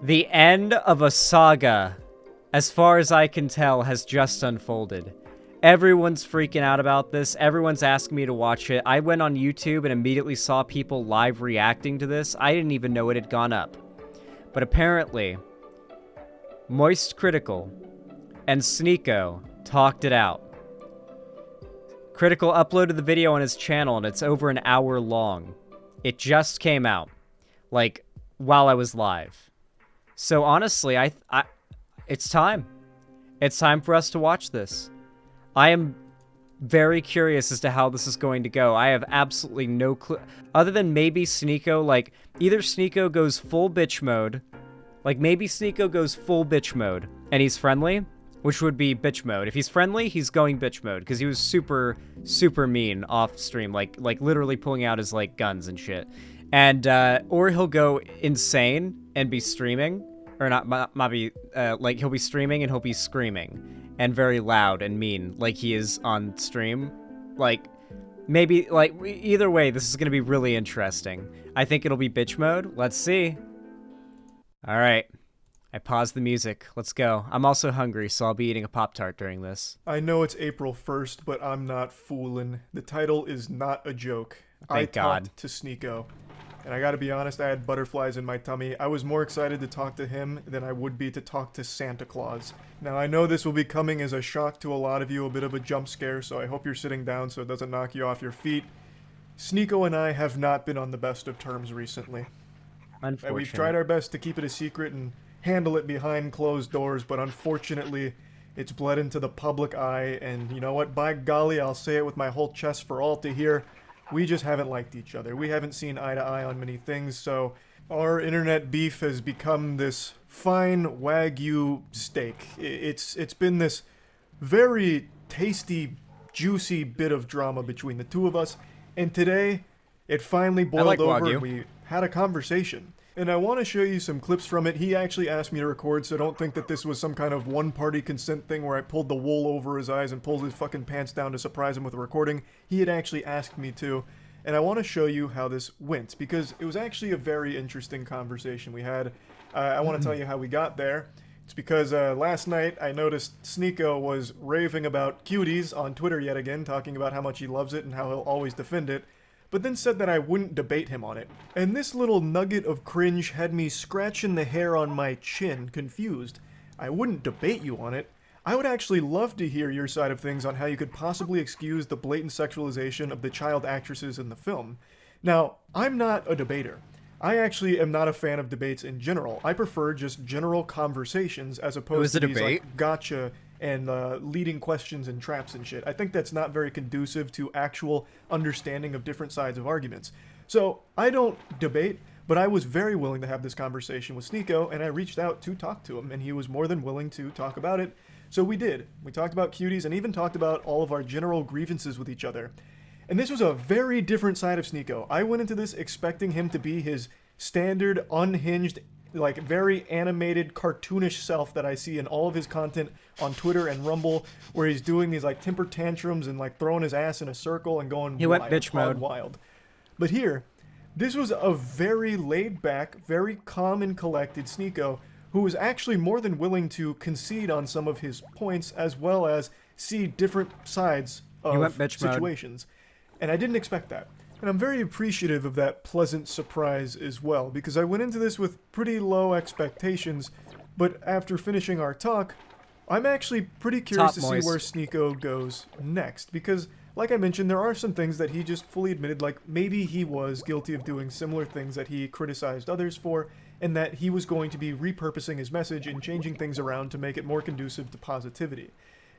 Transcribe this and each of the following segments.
The end of a saga, as far as I can tell, has just unfolded. Everyone's freaking out about this. Everyone's asking me to watch it. I went on YouTube and immediately saw people live reacting to this. I didn't even know it had gone up. But apparently, Cr1tikal and Sneako talked it out. Cr1tikal uploaded the video on his channel and it's over an hour long. It just came out, like, while I was live. So honestly, it's time. It's time for us to watch this. I am very curious as to how this is going to go. I have absolutely no clue. Other than maybe Sneako, like, either Sneako goes full bitch mode, like, maybe Sneako goes full bitch mode, and he's friendly, which would be bitch mode. If he's friendly, he's going bitch mode, because he was super, super mean off stream, like literally pulling out his, like, guns and shit. And, or he'll go insane and be streaming, or not be, like, he'll be streaming and he'll be screaming, and very loud and mean, like he is on stream. Like, maybe, like, either way, this is gonna be really interesting. I think it'll be bitch mode. Let's see. Alright. I paused the music. Let's go. I'm also hungry, so I'll be eating a Pop-Tart during this. I know it's April 1st, but I'm not fooling. The title is not a joke. Thank God. Talked to Sneako. And I gotta be honest, I had butterflies in my tummy. I was more excited to talk to him than I would be to talk to Santa Claus. Now, I know this will be coming as a shock to a lot of you, a bit of a jump scare, so I hope you're sitting down so it doesn't knock you off your feet. Sneako and I have not been on the best of terms recently. Unfortunately. We've tried our best to keep it a secret and handle it behind closed doors, but unfortunately, it's bled into the public eye, and you know what? By golly, I'll say it with my whole chest for all to hear. We just haven't liked each other. We haven't seen eye to eye on many things, so our internet beef has become this fine Wagyu steak. It's been this very tasty, juicy bit of drama between the two of us, and today, it finally boiled over Wagyu. and we had a conversation. And I want to show you some clips from it. He actually asked me to record, so don't think that this was some kind of one-party consent thing where I pulled the wool over his eyes and pulled his fucking pants down to surprise him with a recording. He had actually asked me to. And I want to show you how this went, because it was actually a very interesting conversation we had. I want to tell you how we got there. It's because last night I noticed Sneako was raving about Cuties on Twitter yet again, talking about how much he loves it and how he'll always defend it, but then said that I wouldn't debate him on it. And this little nugget of cringe had me scratching the hair on my chin, confused. I wouldn't debate you on it. I would actually love to hear your side of things on how you could possibly excuse the blatant sexualization of the child actresses in the film. Now, I'm not a debater. I actually am not a fan of debates in general. I prefer just general conversations as opposed to these like gotcha and leading questions and traps and shit. I think that's not very conducive to actual understanding of different sides of arguments. So I don't debate, but I was very willing to have this conversation with Sneako, and I reached out to talk to him, and he was more than willing to talk about it. So we did. We talked about Cuties and even talked about all of our general grievances with each other. And this was a very different side of Sneako. I went into this expecting him to be his standard, unhinged, like very animated, cartoonish self that I see in all of his content on Twitter and Rumble, where he's doing these like temper tantrums and like throwing his ass in a circle and going went bitch mode. Wild. But here, this was a very laid back, very calm and collected Sneako who was actually more than willing to concede on some of his points as well as see different sides of situations. And I didn't expect that. And I'm very appreciative of that pleasant surprise as well, because I went into this with pretty low expectations, but after finishing our talk, I'm actually pretty curious to see where Sneako goes next, because, like I mentioned, there are some things that he just fully admitted, like maybe he was guilty of doing similar things that he criticized others for, and that he was going to be repurposing his message and changing things around to make it more conducive to positivity.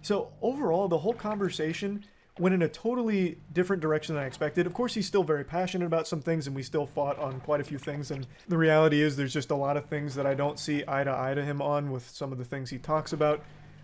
So overall, the whole conversation went in a totally different direction than I expected. Of course, he's still very passionate about some things, and we still fought on quite a few things, and the reality is there's just a lot of things that I don't see eye to him on with some of the things he talks about.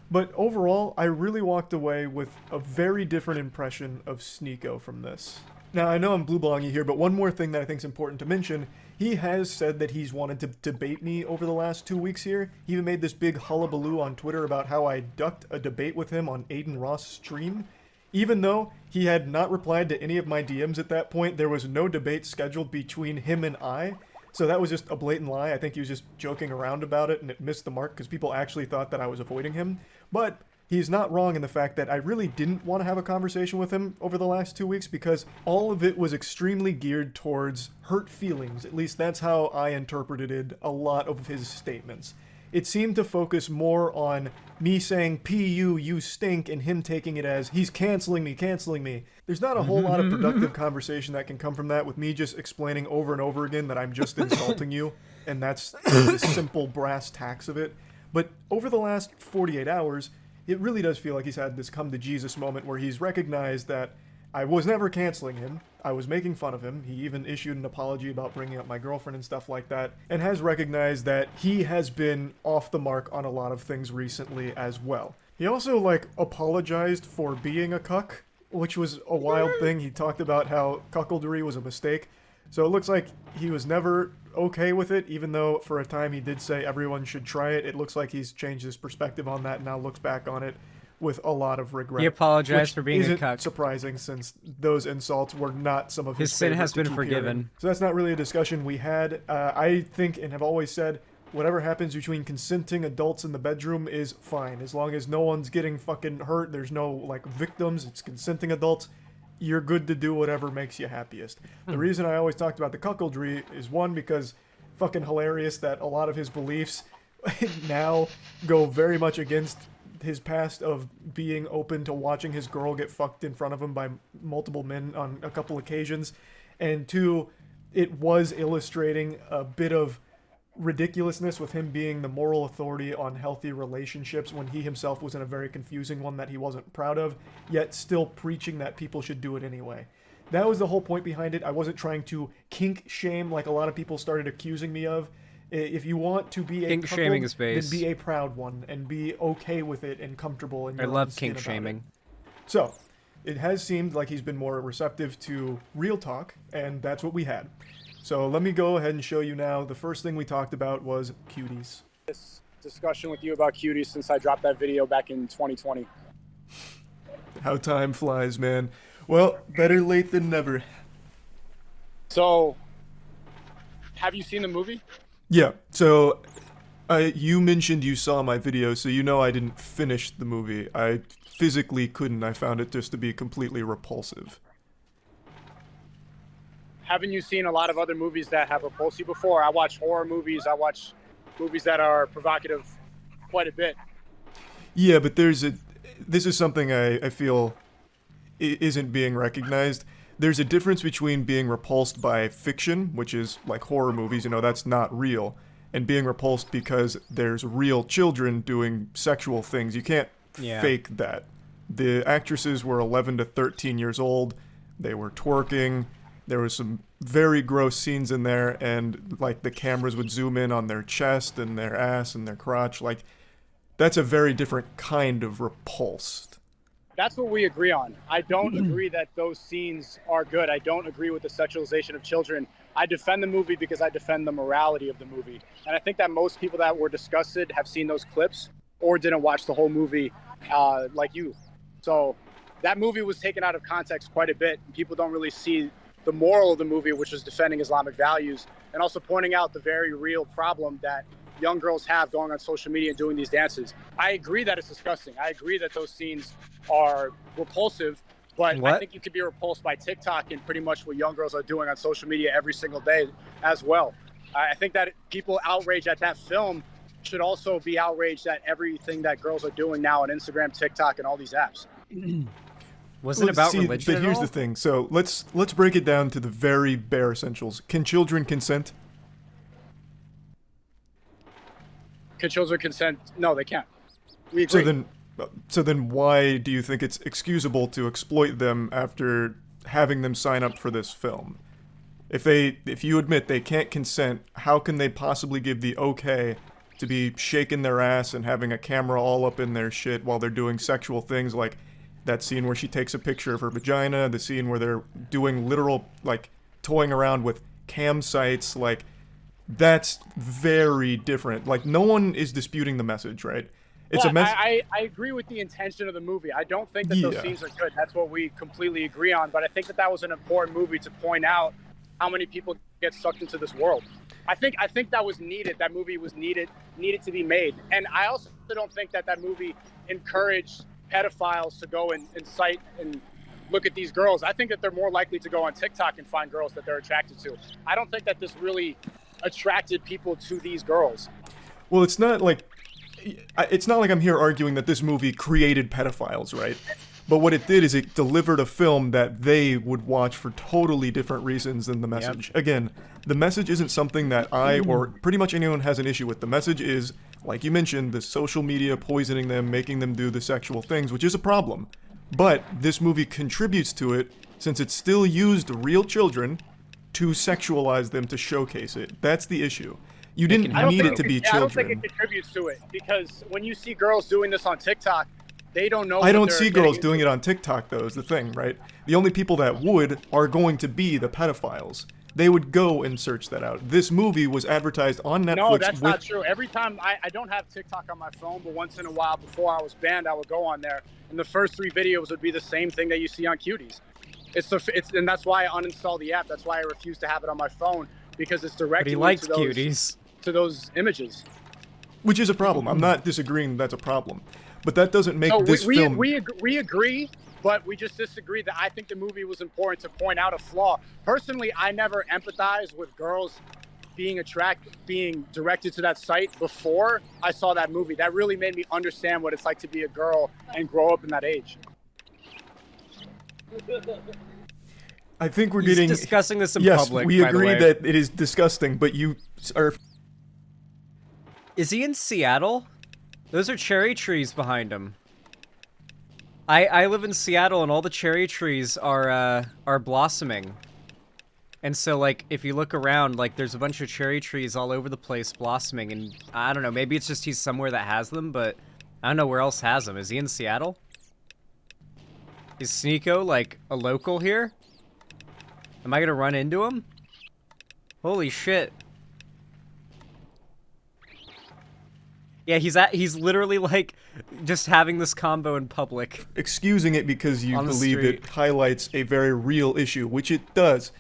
But overall, I really walked away with a very different impression of Sneako from this. Now, I know I'm blue-balling you here, but one more thing that I think is important to mention, he has said that he's wanted to debate me over the last 2 weeks here. He even made this big hullabaloo on Twitter about how I ducked a debate with him on Aiden Ross' stream. Even though he had not replied to any of my DMs at that point, there was no debate scheduled between him and I. So that was just a blatant lie. I think he was just joking around about it, and it missed the mark because people actually thought that I was avoiding him. But he's not wrong in the fact that I really didn't want to have a conversation with him over the last 2 weeks because all of it was extremely geared towards hurt feelings. At least that's how I interpreted a lot of his statements. It seemed to focus more on me saying, "P.U., you stink," and him taking it as, he's canceling me. There's not a whole lot of productive conversation that can come from that with me just explaining over and over again that I'm just insulting you, and that's the simple brass tacks of it. But over the last 48 hours, it really does feel like he's had this come to Jesus moment where he's recognized that I was never canceling him. I was making fun of him. He even issued an apology about bringing up my girlfriend and stuff like that, and has recognized that he has been off the mark on a lot of things recently as well. He also, apologized for being a cuck, which was a wild thing. He talked about how cuckoldry was a mistake. So it looks like he was never okay with it, even though for a time he did say everyone should try it. It looks like he's changed his perspective on that and now looks back on it with a lot of regret. He apologized for being a cuck. Surprising, since those insults were not some of his sin has been forgiven. Hearing. So that's not really a discussion we had. I think and have always said, whatever happens between consenting adults in the bedroom is fine. As long as no one's getting fucking hurt, there's no, victims, it's consenting adults, you're good to do whatever makes you happiest. The reason I always talked about the cuckoldry is, one, because fucking hilarious that a lot of his beliefs now go very much against his past of being open to watching his girl get fucked in front of him by multiple men on a couple occasions. And two, it was illustrating a bit of ridiculousness with him being the moral authority on healthy relationships when he himself was in a very confusing one that he wasn't proud of, yet still preaching that people should do it anyway. That was the whole point behind it. I wasn't trying to kink shame like a lot of people started accusing me of. If you want to be a kink shaming is base, then be a proud one and be okay with it and comfortable in your I love kink shaming. So, it has seemed like he's been more receptive to real talk, and that's what we had. So let me go ahead and show you now. The first thing we talked about was Cuties. This discussion with you about Cuties since I dropped that video back in 2020. How time flies, man. Well, better late than never. So, have you seen the movie? Yeah, so you mentioned you saw my video, so you know I didn't finish the movie. I physically couldn't. I found it just to be completely repulsive. Haven't you seen a lot of other movies that have repulsed you before? I watch horror movies. I watch movies that are provocative quite a bit. Yeah, but this is something I feel isn't being recognized. There's a difference between being repulsed by fiction, which is like horror movies, that's not real, and being repulsed because there's real children doing sexual things. You can't fake that. The actresses were 11 to 13 years old. They were twerking. There was some very gross scenes in there, and the cameras would zoom in on their chest and their ass and their crotch. That's a very different kind of repulsed. That's what we agree on. I don't agree that those scenes are good. I don't agree with the sexualization of children. I defend the movie because I defend the morality of the movie. And I think that most people that were disgusted have seen those clips or didn't watch the whole movie like you. So that movie was taken out of context quite a bit. People don't really see the moral of the movie, which was defending Islamic values and also pointing out the very real problem that young girls have going on social media and doing these dances. I agree that it's disgusting. I agree that those scenes are repulsive, but I think you could be repulsed by TikTok and pretty much what young girls are doing on social media every single day as well. I think that people outraged at that film should also be outraged at everything that girls are doing now on Instagram, TikTok, and all these apps. Was it about religion But here's the thing. So let's break it down to the very bare essentials. Can children consent? Can children consent? No, they can't. We agree. So then why do you think it's excusable to exploit them after having them sign up for this film? If you admit they can't consent, how can they possibly give the okay to be shaking their ass and having a camera all up in their shit while they're doing sexual things, like that scene where she takes a picture of her vagina, the scene where they're doing literal, toying around with cam sites, that's very different. No one is disputing the message, right? It's a message. I agree with the intention of the movie. I don't think that those scenes are good. That's what we completely agree on. But I think that was an important movie to point out how many people get sucked into this world. I think that was needed. That movie was needed to be made. And I also don't think that movie encouraged pedophiles to go and incite and look at these girls. I think that they're more likely to go on TikTok and find girls that they're attracted to. I don't think that this really attracted people to these girls. Well, it's not like I'm here arguing that this movie created pedophiles, right? But what it did is it delivered a film that they would watch for totally different reasons than the message. Yep. Again, the message isn't something that I or pretty much anyone has an issue with. The message is, like you mentioned, the social media poisoning them, making them do the sexual things, which is a problem. But this movie contributes to it since it still used real children to sexualize them to showcase it. That's the issue. You didn't need it to be children. I don't think it contributes to it because when you see girls doing this on TikTok, they don't know. I don't see girls doing it on TikTok, though, is the thing, right? The only people that would are going to be the pedophiles. They would go and search that out. This movie was advertised on Netflix. No, that's not true. Every time, I don't have TikTok on my phone, but once in a while before I was banned, I would go on there, and the first 3 videos would be the same thing that you see on Cuties. And that's why I uninstalled the app. That's why I refuse to have it on my phone, because it's directing me to those images. Which is a problem. I'm not disagreeing that's a problem. But that doesn't make this film... We agree, but we just disagree that I think the movie was important to point out a flaw. Personally, I never empathized with girls being directed to that site before I saw that movie. That really made me understand what it's like to be a girl and grow up in that age. I think we're getting... discussing this in public, Yes, we agree that it is disgusting, but you are... Is he in Seattle? Those are cherry trees behind him. I live in Seattle, and all the cherry trees are blossoming. And so, like, if you look around, like, there's a bunch of cherry trees all over the place blossoming, and I don't know, maybe it's just he's somewhere that has them, but I don't know where else has them. Is he in Seattle? Is Sneako, like, a local here? Am I gonna run into him? Holy shit. Yeah, he's literally, like, just having this combo in public. Excusing it because you believe it highlights a very real issue, which it does,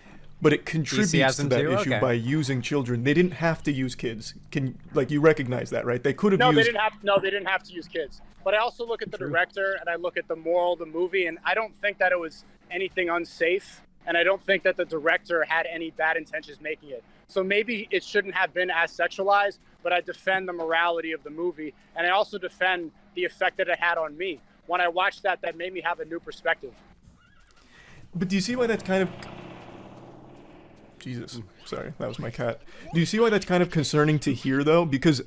but it contributes to that issue by using children. They didn't have to use kids. You recognize that, right? They could have used... they didn't have to use kids. But I also look at the director, and I look at the moral of the movie, and I don't think that it was anything unsafe, and I don't think that the director had any bad intentions making it. So maybe it shouldn't have been as sexualized, but I defend the morality of the movie, and I also defend the effect that it had on me. When I watched that made me have a new perspective. But do you see why that's kind of... Jesus, sorry, that was my cat. Do you see why that's kind of concerning to hear, though? Because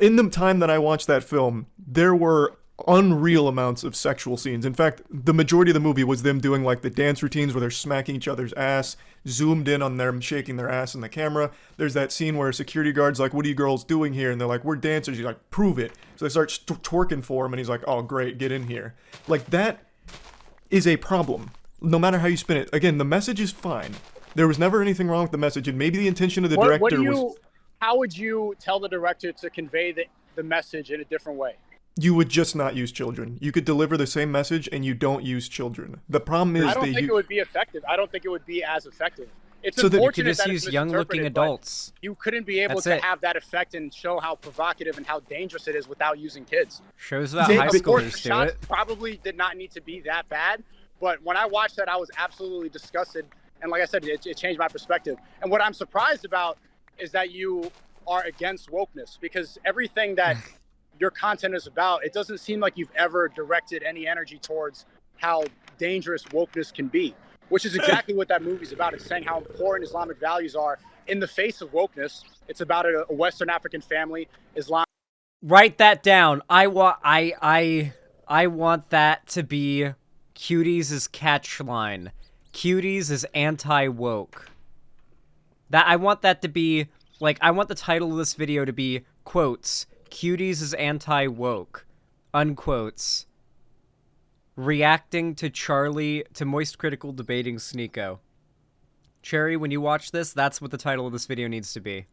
in the time that I watched that film, there were unreal amounts of sexual scenes. In fact, the majority of the movie was them doing like the dance routines where they're smacking each other's ass, zoomed in on them shaking their ass in the camera. There's that scene where a security guard's like, "What are you girls doing here?" And they're like, "We're dancers." He's like, "Prove it." So they start twerking for him, and he's like, "Oh, great, get in here." Like, that is a problem, no matter how you spin it. Again, the message is fine. There was never anything wrong with the message, and maybe the intention of the director was... How would you tell the director to convey the message in a different way? You would just not use children. You could deliver the same message and you don't use children. The problem is I don't think it would be effective. I don't think it would be as effective. It's so unfortunate that you could just use young-looking adults. You couldn't be able to have that effect and show how provocative and how dangerous it is without using kids. Shows about high schoolers do it. Probably did not need to be that bad, but when I watched that, I was absolutely disgusted. And like I said, it changed my perspective. And what I'm surprised about is that you are against wokeness, because everything that your content is about, it doesn't seem like you've ever directed any energy towards how dangerous wokeness can be, which is exactly what that movie's about. It's saying how important Islamic values are in the face of wokeness. It's about a Western African family, Islam. Write that down. I want that to be Cuties' catchline. Cuties is anti-woke. I want that to be, like, I want the title of this video to be, quotes, Cuties is anti-woke, unquotes, reacting to Moist Critical debating Sneako. Cherry, when you watch this, that's what the title of this video needs to be.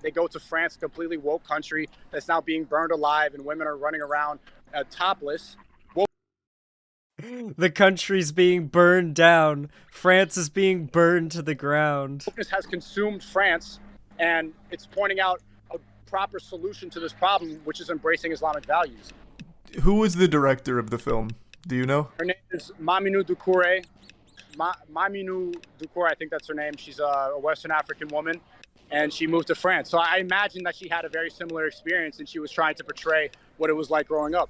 They go to France, a completely woke country that's now being burned alive, and women are running around topless. The country's being burned down. France is being burned to the ground. Wokeness has consumed France, and it's pointing out a proper solution to this problem, which is embracing Islamic values. Who was the director of the film? Do you know? Her name is Maminu Dukure. Maminu Dukure, I think that's her name. She's a Western African woman, and she moved to France. So I imagine that she had a very similar experience, and she was trying to portray what it was like growing up.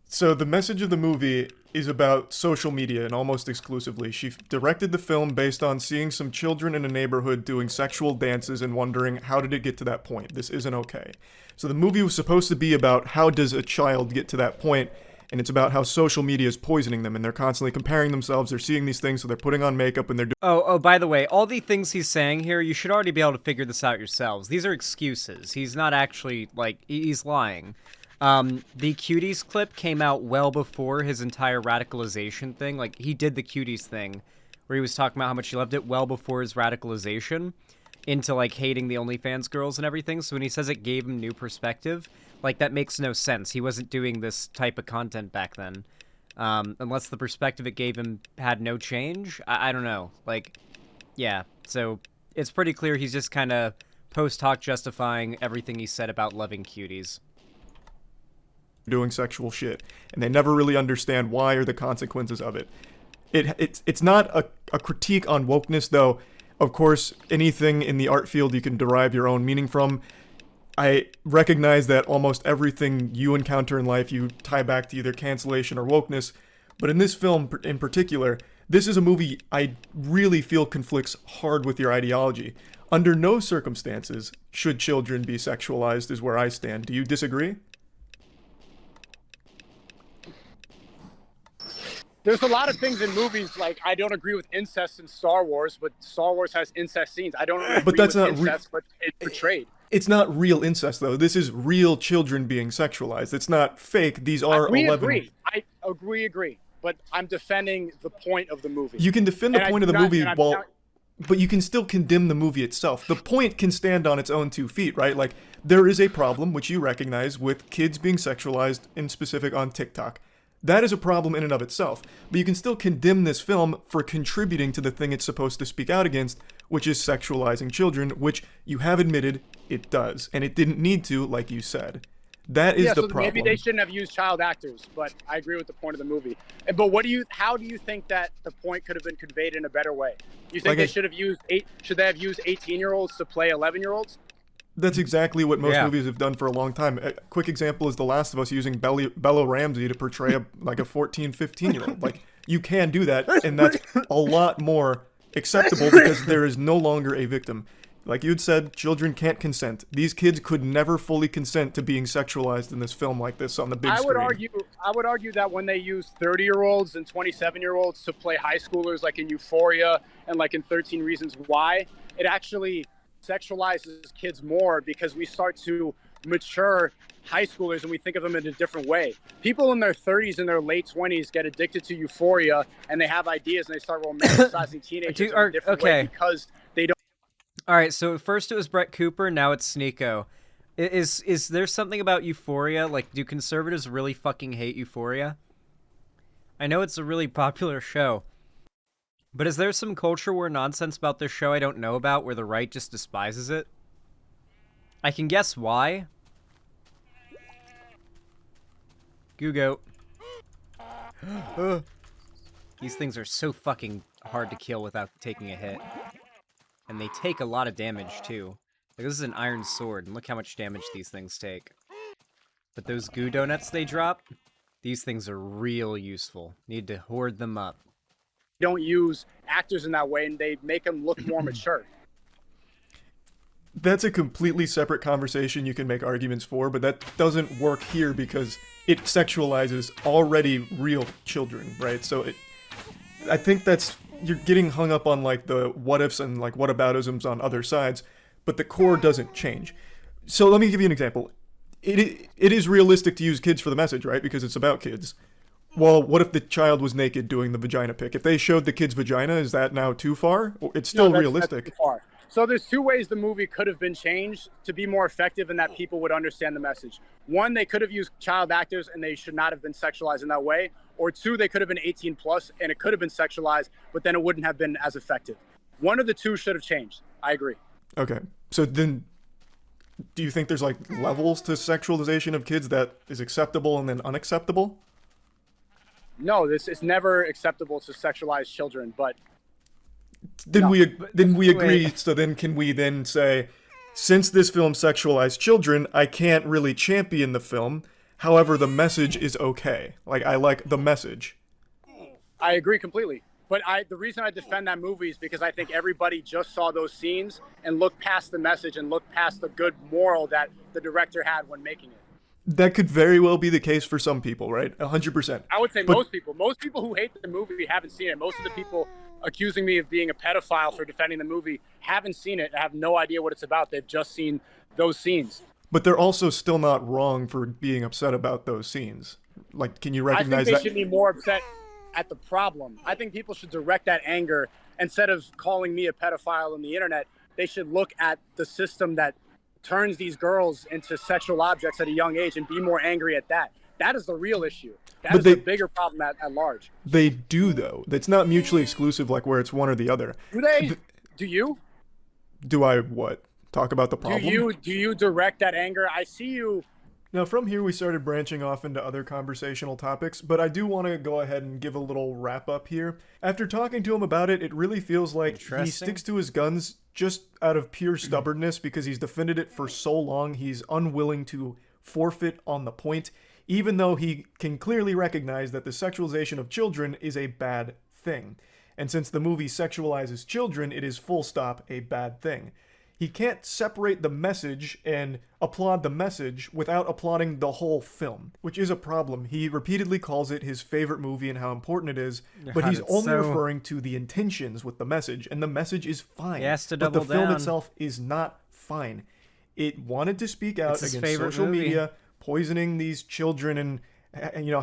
So the message of the movie is about social media, and almost exclusively. She directed the film based on seeing some children in a neighborhood doing sexual dances and wondering, how did it get to that point? This isn't okay. So the movie was supposed to be about how does a child get to that point, and it's about how social media is poisoning them, and they're constantly comparing themselves. They're seeing these things, so they're putting on makeup, and they're Oh, by the way, all the things he's saying here, you should already be able to figure this out yourselves. These are excuses. He's not actually, like, he's lying. The Cuties clip came out well before his entire radicalization thing. Like, he did the Cuties thing, where he was talking about how much he loved it well before his radicalization into, like, hating the OnlyFans girls and everything. So when he says it gave him new perspective, like, that makes no sense. He wasn't doing this type of content back then. Unless the perspective it gave him had no change. I don't know. Like, yeah. So it's pretty clear he's just kind of post hoc justifying everything he said about loving Cuties. doing sexual shit, and they never really understand why or the consequences of it. It's not a critique on wokeness, though. Of course, anything in the art field you can derive your own meaning from. I recognize that almost everything you encounter in life you tie back to either cancellation or wokeness, but in this film in particular, this is a movie I really feel conflicts hard with your ideology. Under no circumstances should children be sexualized, is where I stand. Do you disagree? There's a lot of things in movies, like, I don't agree with incest in Star Wars, but Star Wars has incest scenes. I don't agree But that's with not incest, but it's portrayed. It's not real incest, though. This is real children being sexualized. It's not fake. These are 11... I agree. But I'm defending the point of the movie. You can defend the point of the movie but you can still condemn the movie itself. The point can stand on its own 2 feet, right? Like, there is a problem, which you recognize, with kids being sexualized, in specific on TikTok. That is a problem in and of itself. But you can still condemn this film for contributing to the thing it's supposed to speak out against, which is sexualizing children, which you have admitted it does. And it didn't need to, like you said. That is the problem. Maybe they shouldn't have used child actors, but I agree with the point of the movie. But how do you think that the point could have been conveyed in a better way? You think they should they have used 18-year-olds to play 11-year-olds? That's exactly what most movies have done for a long time. A quick example is The Last of Us using Bella Ramsey to portray a 14, 15-year-old. Like, you can do that, and that's a lot more acceptable because there is no longer a victim. Like you'd said, children can't consent. These kids could never fully consent to being sexualized in this film like this on the big screen. I would argue that when they use 30-year-olds and 27-year-olds to play high schoolers, like in Euphoria and like in 13 Reasons Why, it actually sexualizes kids more because we start to mature high schoolers and we think of them in a different way. People in their 30s and their late 20s get addicted to Euphoria and they have ideas and they start romanticizing teenagers in a different way because they don't. All right, so first it was Brett Cooper, now it's Sneako. Is there something about Euphoria? Like, do conservatives really fucking hate Euphoria? I know it's a really popular show, but is there some culture war nonsense about this show I don't know about where the right just despises it? I can guess why. Googo. These things are so fucking hard to kill without taking a hit. And they take a lot of damage, too. Like, this is an iron sword, and look how much damage these things take. But those goo donuts they drop, these things are real useful. Need to hoard them up. Don't use actors in that way, and they make them look more mature. That's a completely separate conversation you can make arguments for, but that doesn't work here because it sexualizes already real children, right? So I think you're getting hung up on like the what ifs and like whataboutisms on other sides, but the core doesn't change. So let me give you an example. It is realistic to use kids for the message, right? Because it's about kids. Well, what if the child was naked doing the vagina pic? If they showed the kid's vagina, is that now too far? It's still realistic. That's too far. So there's two ways the movie could have been changed to be more effective and that people would understand the message. One, they could have used child actors and they should not have been sexualized in that way. Or two, they could have been 18 plus and it could have been sexualized, but then it wouldn't have been as effective. One of the two should have changed. I agree. Okay. So then do you think there's like levels to sexualization of kids that is acceptable and then unacceptable? No, it's never acceptable to sexualize children, but Then No. we agree. So then can we then say, since this film sexualized children, I can't really champion the film. However, the message is okay. Like, I like the message. I agree completely. But the reason I defend that movie is because I think everybody just saw those scenes and looked past the message and looked past the good moral that the director had when making it. That could very well be the case for some people, right? 100%. I would say But- most people who hate the movie haven't seen it. Most of the people accusing me of being a pedophile for defending the movie haven't seen it and have no idea what it's about. They've just seen those scenes. But they're also still not wrong for being upset about those scenes. Like, can you I recognize think they that? should be more upset at the problem. I think people should direct that anger instead of calling me a pedophile on the internet. They should look at the system that turns these girls into sexual objects at a young age and be more angry at that. That is the real issue. That But is they- the bigger problem at large. They do, though. It's not mutually exclusive, like where it's one or the other. Do they? Do you? Do I what? Talk about the Do problem? you direct that anger? I see you. Now, from here, we started branching off into other conversational topics, but I do want to go ahead and give a little wrap up here. After talking to him about it, it really feels like he Interesting. sticks to his guns just out of pure stubbornness because he's defended it for so long. He's unwilling to forfeit on the point, even though he can clearly recognize that the sexualization of children is a bad thing. And since the movie sexualizes children, it is full stop a bad thing. He can't separate the message and applaud the message without applauding the whole film, which is a problem. He repeatedly calls it his favorite movie and how important it is, but God, he's it's only so- referring to the intentions with the message, and the message is fine. He has to but the double film down. itself is not fine. It wanted to speak out It's his against favorite social movie. media, poisoning these children and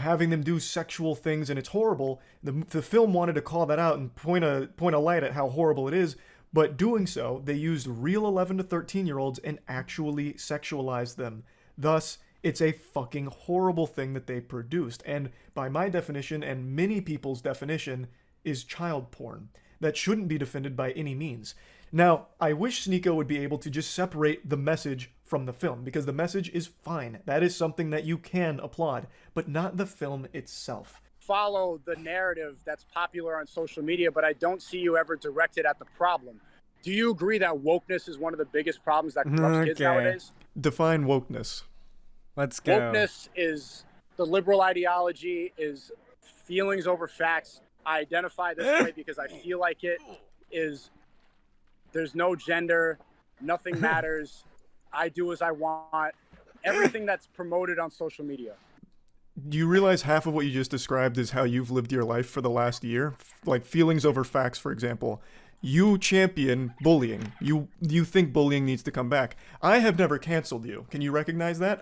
having them do sexual things, and it's horrible. The film wanted to call that out and point a light at how horrible it is. But doing so, they used real 11 to 13-year-olds and actually sexualized them. Thus, it's a fucking horrible thing that they produced. And by my definition, and many people's definition, is child porn. That shouldn't be defended by any means. Now, I wish Sneako would be able to just separate the message from the film, because the message is fine. That is something that you can applaud, but not the film itself. Follow the narrative that's popular on social media, but I don't see you ever direct it at the problem. Do you agree that wokeness is one of the biggest problems that corrupts kids Okay. nowadays? Define wokeness. Let's go. Wokeness is the liberal ideology, is feelings over facts. I identify this way because I feel like it is. There's no gender, nothing matters. I do as I want. Everything that's promoted on social media. Do you realize half of what you just described is how you've lived your life for the last year? Like feelings over facts, for example. You champion bullying. You think bullying needs to come back. I have never canceled you. Can you recognize that?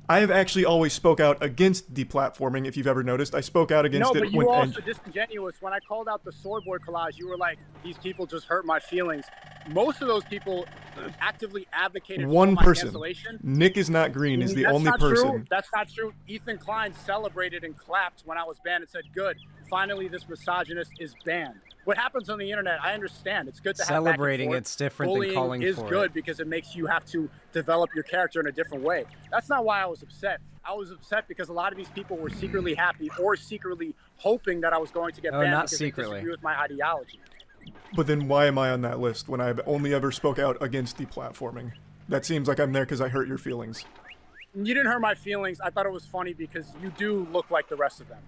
I have actually always spoke out against deplatforming, if you've ever noticed. I spoke out against No, it but you when were also disingenuous. When I called out the swordboard collage, you were like, these people just hurt my feelings. Most of those people actively advocated one for my person. cancellation. Nick is not green is the That's only not person. True. That's not true. Ethan Klein celebrated and clapped when I was banned and said, good, finally this misogynist is banned. What happens on the internet, I understand. It's good to have back and Celebrating forth. it's different than Bullying calling is for good it. because it makes you have to develop your character in a different way. That's not why I was upset. I was upset because a lot of these people were secretly happy or secretly hoping that I was going to get Oh, banned not because secretly. they disagree with my ideology. But then why am I on that list when I've only ever spoke out against deplatforming? That seems like I'm there because I hurt your feelings. You didn't hurt my feelings. I thought it was funny because you do look like the rest of them.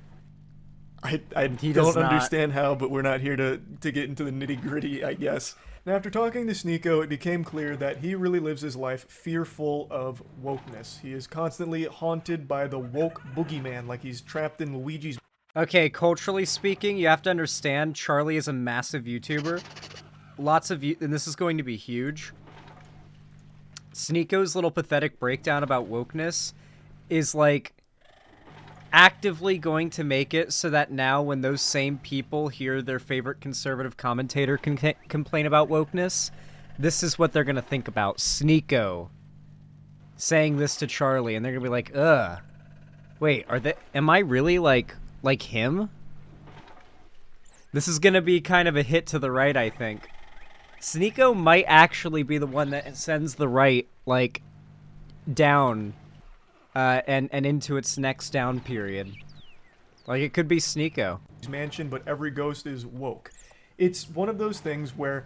I He does don't not. understand how, but we're not here to get into the nitty gritty, I guess. Now, after talking to Sneako, it became clear that he really lives his life fearful of wokeness. He is constantly haunted by the woke boogeyman, like he's trapped in Luigi's. Okay, culturally speaking, you have to understand Charlie is a massive YouTuber. Lots of and this is going to be huge. Sneako's little pathetic breakdown about wokeness is like actively going to make it so that now when those same people hear their favorite conservative commentator complain about wokeness, this is what they're gonna think about Sneako saying this to Charlie, and they're gonna be like, ugh. Wait, am I really like him? This is gonna be kind of a hit to the right, I think. Sneako might actually be the one that sends the right, like, down, and into its next down period. Like, it could be Sneako. Mansion, but every ghost is woke. It's one of those things where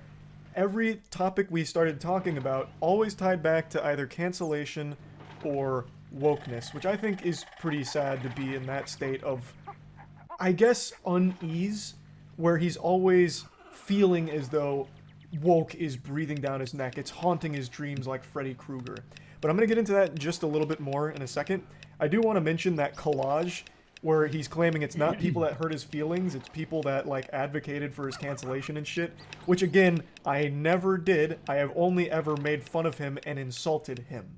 every topic we started talking about always tied back to either cancellation or wokeness, which I think is pretty sad to be in that state of, I guess, unease, where he's always feeling as though woke is breathing down his neck. It's haunting his dreams like Freddy Krueger. But I'm going to get into that just a little bit more in a second. I do want to mention that collage where he's claiming it's not people that hurt his feelings, it's people that, like, advocated for his cancellation and shit, which, again, I never did. I have only ever made fun of him and insulted him.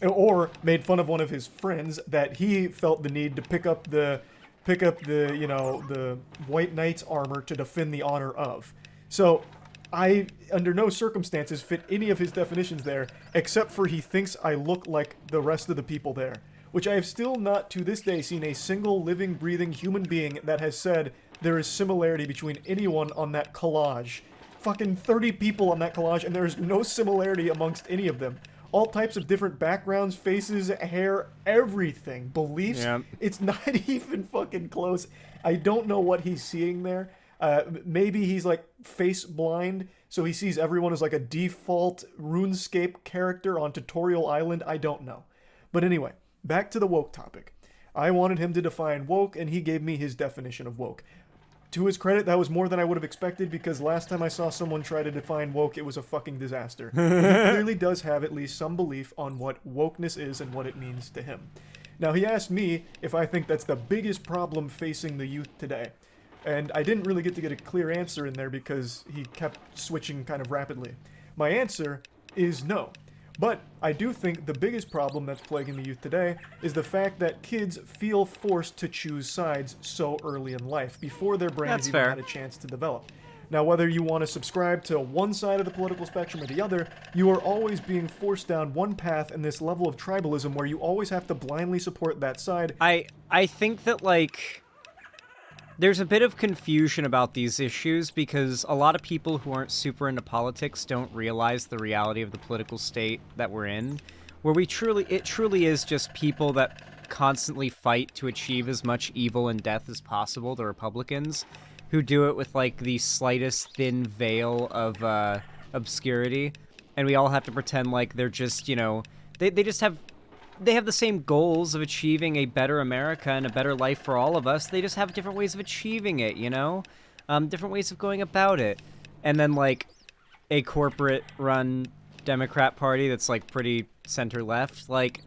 Or made fun of one of his friends that he felt the need to pick up the, you know, the White Knight's armor to defend the honor of. So, I, under no circumstances, fit any of his definitions there, except for he thinks I look like the rest of the people there. Which I have still not, to this day, seen a single living, breathing human being that has said there is similarity between anyone on that collage. Fucking 30 people on that collage, and there is no similarity amongst any of them. All types of different backgrounds, faces, hair, everything. Beliefs. Yeah. It's not even fucking close. I don't know what he's seeing there. Maybe he's, like, face blind, so he sees everyone as, like, a default RuneScape character on Tutorial Island. I don't know. But anyway. Back to the woke topic. I wanted him to define woke, and he gave me his definition of woke. To his credit, that was more than I would have expected, because last time I saw someone try to define woke, it was a fucking disaster. He clearly does have at least some belief on what wokeness is and what it means to him. Now, he asked me if I think that's the biggest problem facing the youth today. And I didn't really get to get a clear answer in there because he kept switching kind of rapidly. My answer is no. But I do think the biggest problem that's plaguing the youth today is the fact that kids feel forced to choose sides so early in life, before their brain has even had a chance to develop. Now, whether you want to subscribe to one side of the political spectrum or the other, you are always being forced down one path in this level of tribalism where you always have to blindly support that side. I think that, like, there's a bit of confusion about these issues because a lot of people who aren't super into politics don't realize the reality of the political state that we're in, where it truly is just people that constantly fight to achieve as much evil and death as possible, the Republicans, who do it with, like, the slightest thin veil of obscurity, and we all have to pretend like they're just, you know, they have the same goals of achieving a better America and a better life for all of us. They just have different ways of achieving it, you know? Different ways of going about it. And then, like, a corporate-run Democrat Party that's, like, pretty center-left, like,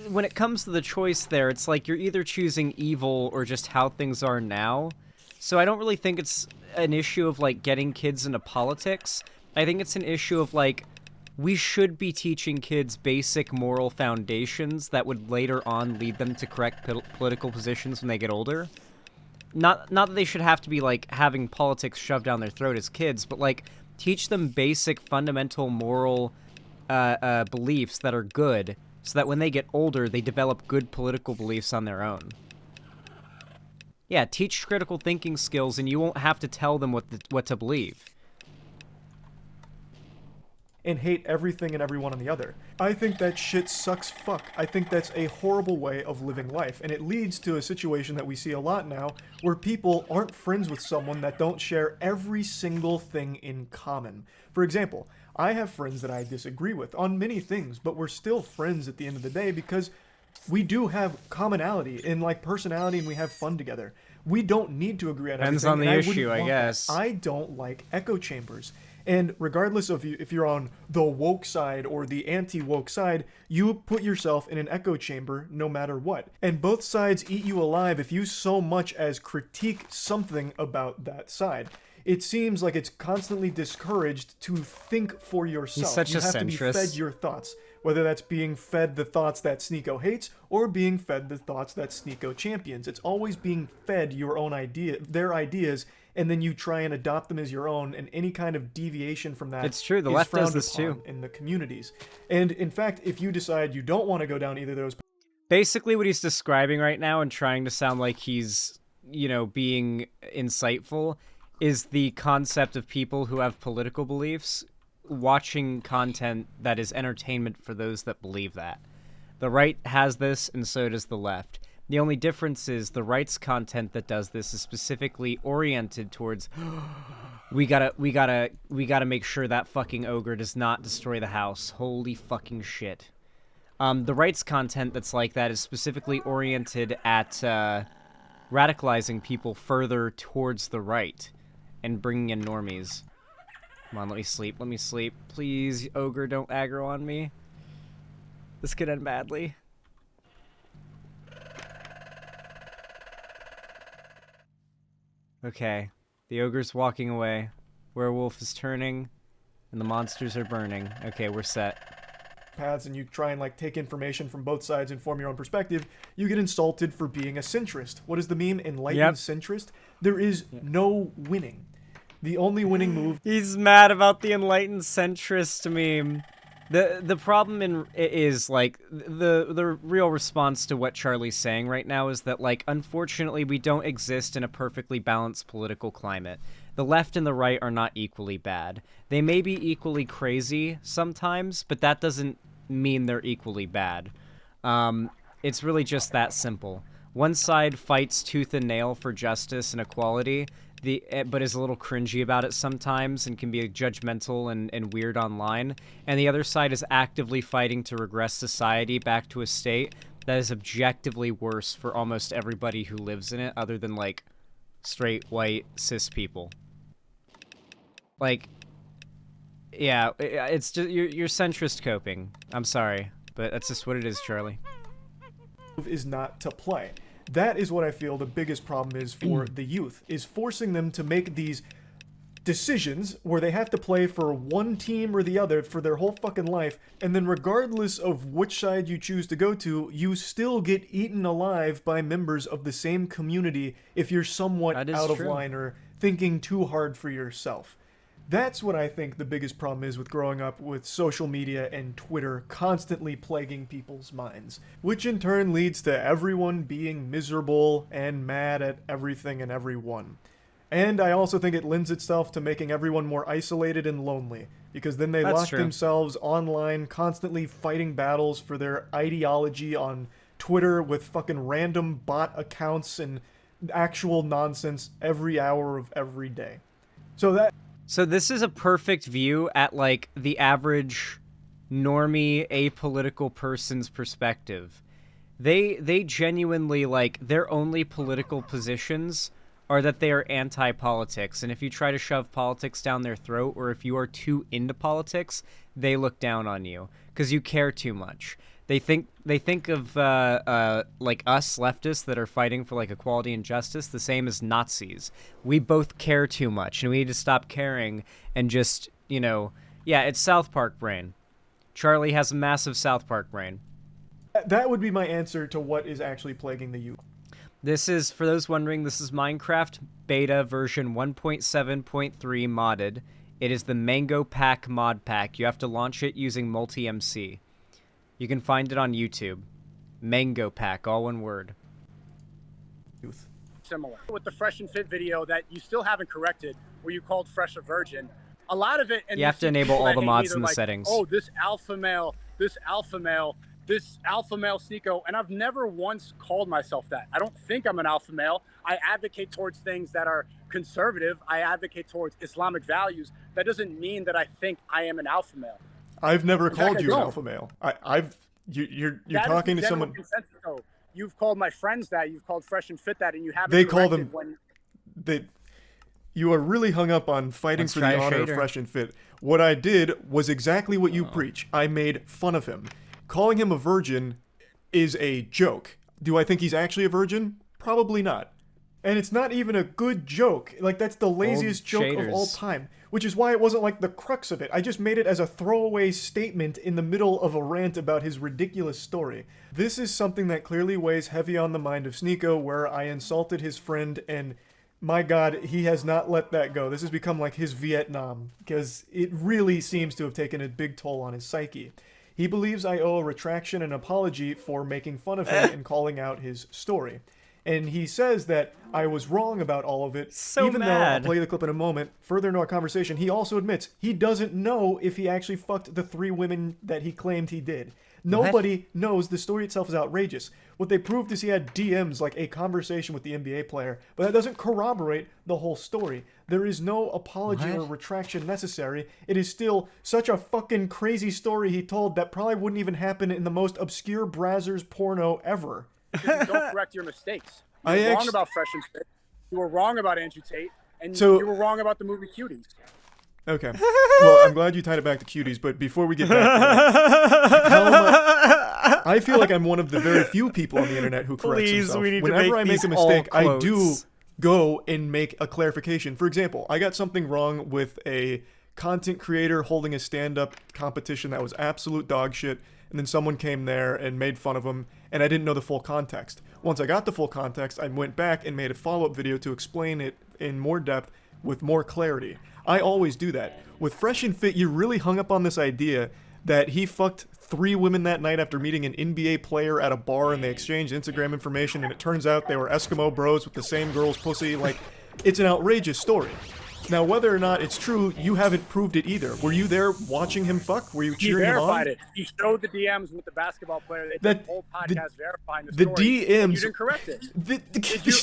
when it comes to the choice there, it's like you're either choosing evil or just how things are now. So I don't really think it's an issue of, like, getting kids into politics. I think it's an issue of, like, we should be teaching kids basic moral foundations that would later on lead them to correct political positions when they get older. Not that they should have to be, like, having politics shoved down their throat as kids, but, like, teach them basic fundamental moral beliefs that are good, so that when they get older, they develop good political beliefs on their own. Yeah, teach critical thinking skills, and you won't have to tell them what to believe. And hate everything and everyone on the other. I think that shit sucks fuck. I think that's a horrible way of living life, and it leads to a situation that we see a lot now, where people aren't friends with someone that don't share every single thing in common. For example, I have friends that I disagree with on many things, but we're still friends at the end of the day because we do have commonality in, like, personality, and we have fun together. We don't need to agree on everything. Depends on the issue, I guess. I don't like echo chambers. And regardless of if you're on the woke side or the anti-woke side, you put yourself in an echo chamber no matter what. And both sides eat you alive if you so much as critique something about that side. It seems like it's constantly discouraged to think for yourself. He's such you a have centrist. to be fed your thoughts. whether that's being fed the thoughts that Sneako hates or being fed the thoughts that Sneako champions. It's always being fed your own their ideas, and then you try and adopt them as your own, and any kind of deviation from that It's true, the is left frowned does this upon too. in the communities. And in fact, if you decide you don't want to go down either of those, Basically what he's describing right now and trying to sound like he's, being insightful is the concept of people who have political beliefs watching content that is entertainment for those that believe that. The right has this, and so does the left. The only difference is the right's content that does this is specifically oriented towards we gotta make sure that fucking ogre does not destroy the house. Holy fucking shit. The right's content that's like that is specifically oriented at radicalizing people further towards the right and bringing in normies. Come on, let me sleep. Please, ogre, don't aggro on me. This could end badly. Okay, the ogre's walking away. Werewolf is turning, and the monsters are burning. Okay, we're set. paths and you try and like take information from both sides and form your own perspective, you get insulted for being a centrist. What is the meme? Enlightened centrist? There is no winning. The only winning move... He's mad about the enlightened centrist meme. The problem is like the real response to what Charlie's saying right now is that, like, unfortunately we don't exist in a perfectly balanced political climate. The left and the right are not equally bad. They may be equally crazy sometimes, but that doesn't mean they're equally bad. It's really just that simple. One side fights tooth and nail for justice and equality, but is a little cringy about it sometimes and can be judgmental and weird online. And the other side is actively fighting to regress society back to a state that is objectively worse for almost everybody who lives in it, other than, like, straight, white, cis people. Like, yeah, it's just, you're centrist coping. I'm sorry, but that's just what it is, Charlie. Is not to play. That is what I feel the biggest problem is for the youth, is forcing them to make these decisions where they have to play for one team or the other for their whole fucking life, and then regardless of which side you choose to go to, you still get eaten alive by members of the same community if you're somewhat out of line or thinking too hard for yourself. That's what I think the biggest problem is with growing up with social media and Twitter constantly plaguing people's minds, which in turn leads to everyone being miserable and mad at everything and everyone. And I also think it lends itself to making everyone more isolated and lonely, because then they lock themselves online, constantly fighting battles for their ideology on Twitter with fucking random bot accounts and actual nonsense every hour of every day. So this is a perfect view at, like, the average normie apolitical person's perspective. They genuinely, like, their only political positions are that they are anti-politics, and if you try to shove politics down their throat, or if you are too into politics, they look down on you because you care too much. They think of like us leftists that are fighting for, like, equality and justice the same as Nazis. We both care too much, and we need to stop caring and just, yeah, it's South Park brain. Charlie has a massive South Park brain. That would be my answer to what is actually plaguing the youth. This is, for those wondering, this is Minecraft beta version 1.7.3 modded. It is the Mango Pack mod pack. You have to launch it using multi-MC. You can find it on YouTube. Mango Pack, all one word. Similar. With the Fresh and Fit video that you still haven't corrected, where you called Fresh a virgin, a lot of it... And you have to enable all the mods in the settings. Oh, this alpha male Sneako, and I've never once called myself that. I don't think I'm an alpha male. I advocate towards things that are conservative. I advocate towards Islamic values. That doesn't mean that I think I am an alpha male. I've never called you an alpha male. You're talking to someone. You've called my friends that. You've called Fresh and Fit that, and you haven't. They call them. You are really hung up on fighting for the honor of Fresh and Fit. What I did was exactly what you preach. I made fun of him. Calling him a virgin is a joke. Do I think he's actually a virgin? Probably not. And it's not even a good joke. Like, that's the laziest joke of all time. Which is why it wasn't, like, the crux of it. I just made it as a throwaway statement in the middle of a rant about his ridiculous story. This is something that clearly weighs heavy on the mind of Sneako, where I insulted his friend, and my god, he has not let that go. This has become like his Vietnam, because it really seems to have taken a big toll on his psyche. He believes I owe a retraction and apology for making fun of him and calling out his story. And he says that I was wrong about all of it, even though, I'll play the clip in a moment, further into our conversation, he also admits he doesn't know if he actually fucked the 3 women that he claimed he did. Nobody knows. The story itself is outrageous. What they proved is he had DMs, like a conversation with the NBA player, but that doesn't corroborate the whole story. There is no apology or retraction necessary. It is still such a fucking crazy story he told that probably wouldn't even happen in the most obscure Brazzers porno ever. You don't correct your mistakes. You were wrong about Fresh and Fit. You were wrong about Andrew Tate, and you were wrong about the movie Cuties. Okay. Well, I'm glad you tied it back to Cuties, but before we get back to that, I feel like I'm one of the very few people on the internet who corrects himself. Whenever I make a mistake, I do go and make a clarification. For example, I got something wrong with a content creator holding a stand-up competition that was absolute dog shit, and then someone came there and made fun of him, and I didn't know the full context. Once I got the full context, I went back and made a follow-up video to explain it in more depth with more clarity. I always do that. With Fresh and Fit, you really hung up on this idea that he fucked 3 women that night after meeting an NBA player at a bar, and they exchanged Instagram information, and it turns out they were Eskimo bros with the same girl's pussy. Like, it's an outrageous story. Now, whether or not it's true, you haven't proved it either. Were you there watching him fuck? Were you cheering him on? He verified it. He showed the DMs with the basketball player. They did the whole podcast verifying the story. The DMs. You didn't correct it.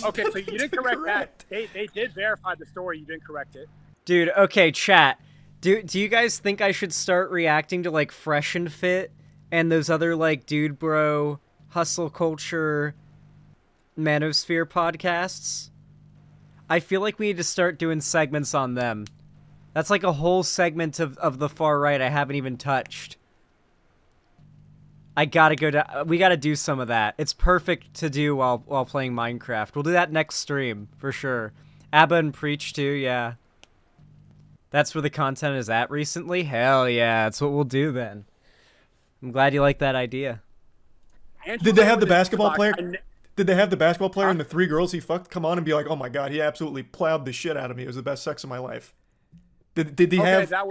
Okay, so you didn't correct that. They did verify the story. You didn't correct it. Dude, okay, chat. Do you guys think I should start reacting to, like, Fresh and Fit and those other, like, Dude Bro, Hustle Culture, Manosphere podcasts? I feel like we need to start doing segments on them. That's like a whole segment of the far right I haven't even touched. I gotta go to... We gotta do some of that. It's perfect to do while playing Minecraft. We'll do that next stream, for sure. Abba and Preach, too, yeah. That's where the content is at recently? Hell yeah, that's what we'll do then. I'm glad you like that idea. Did they have the basketball player... Did they have the basketball player and the 3 girls he fucked come on and be like, oh my god, he absolutely plowed the shit out of me. It was the best sex of my life. Did he have... that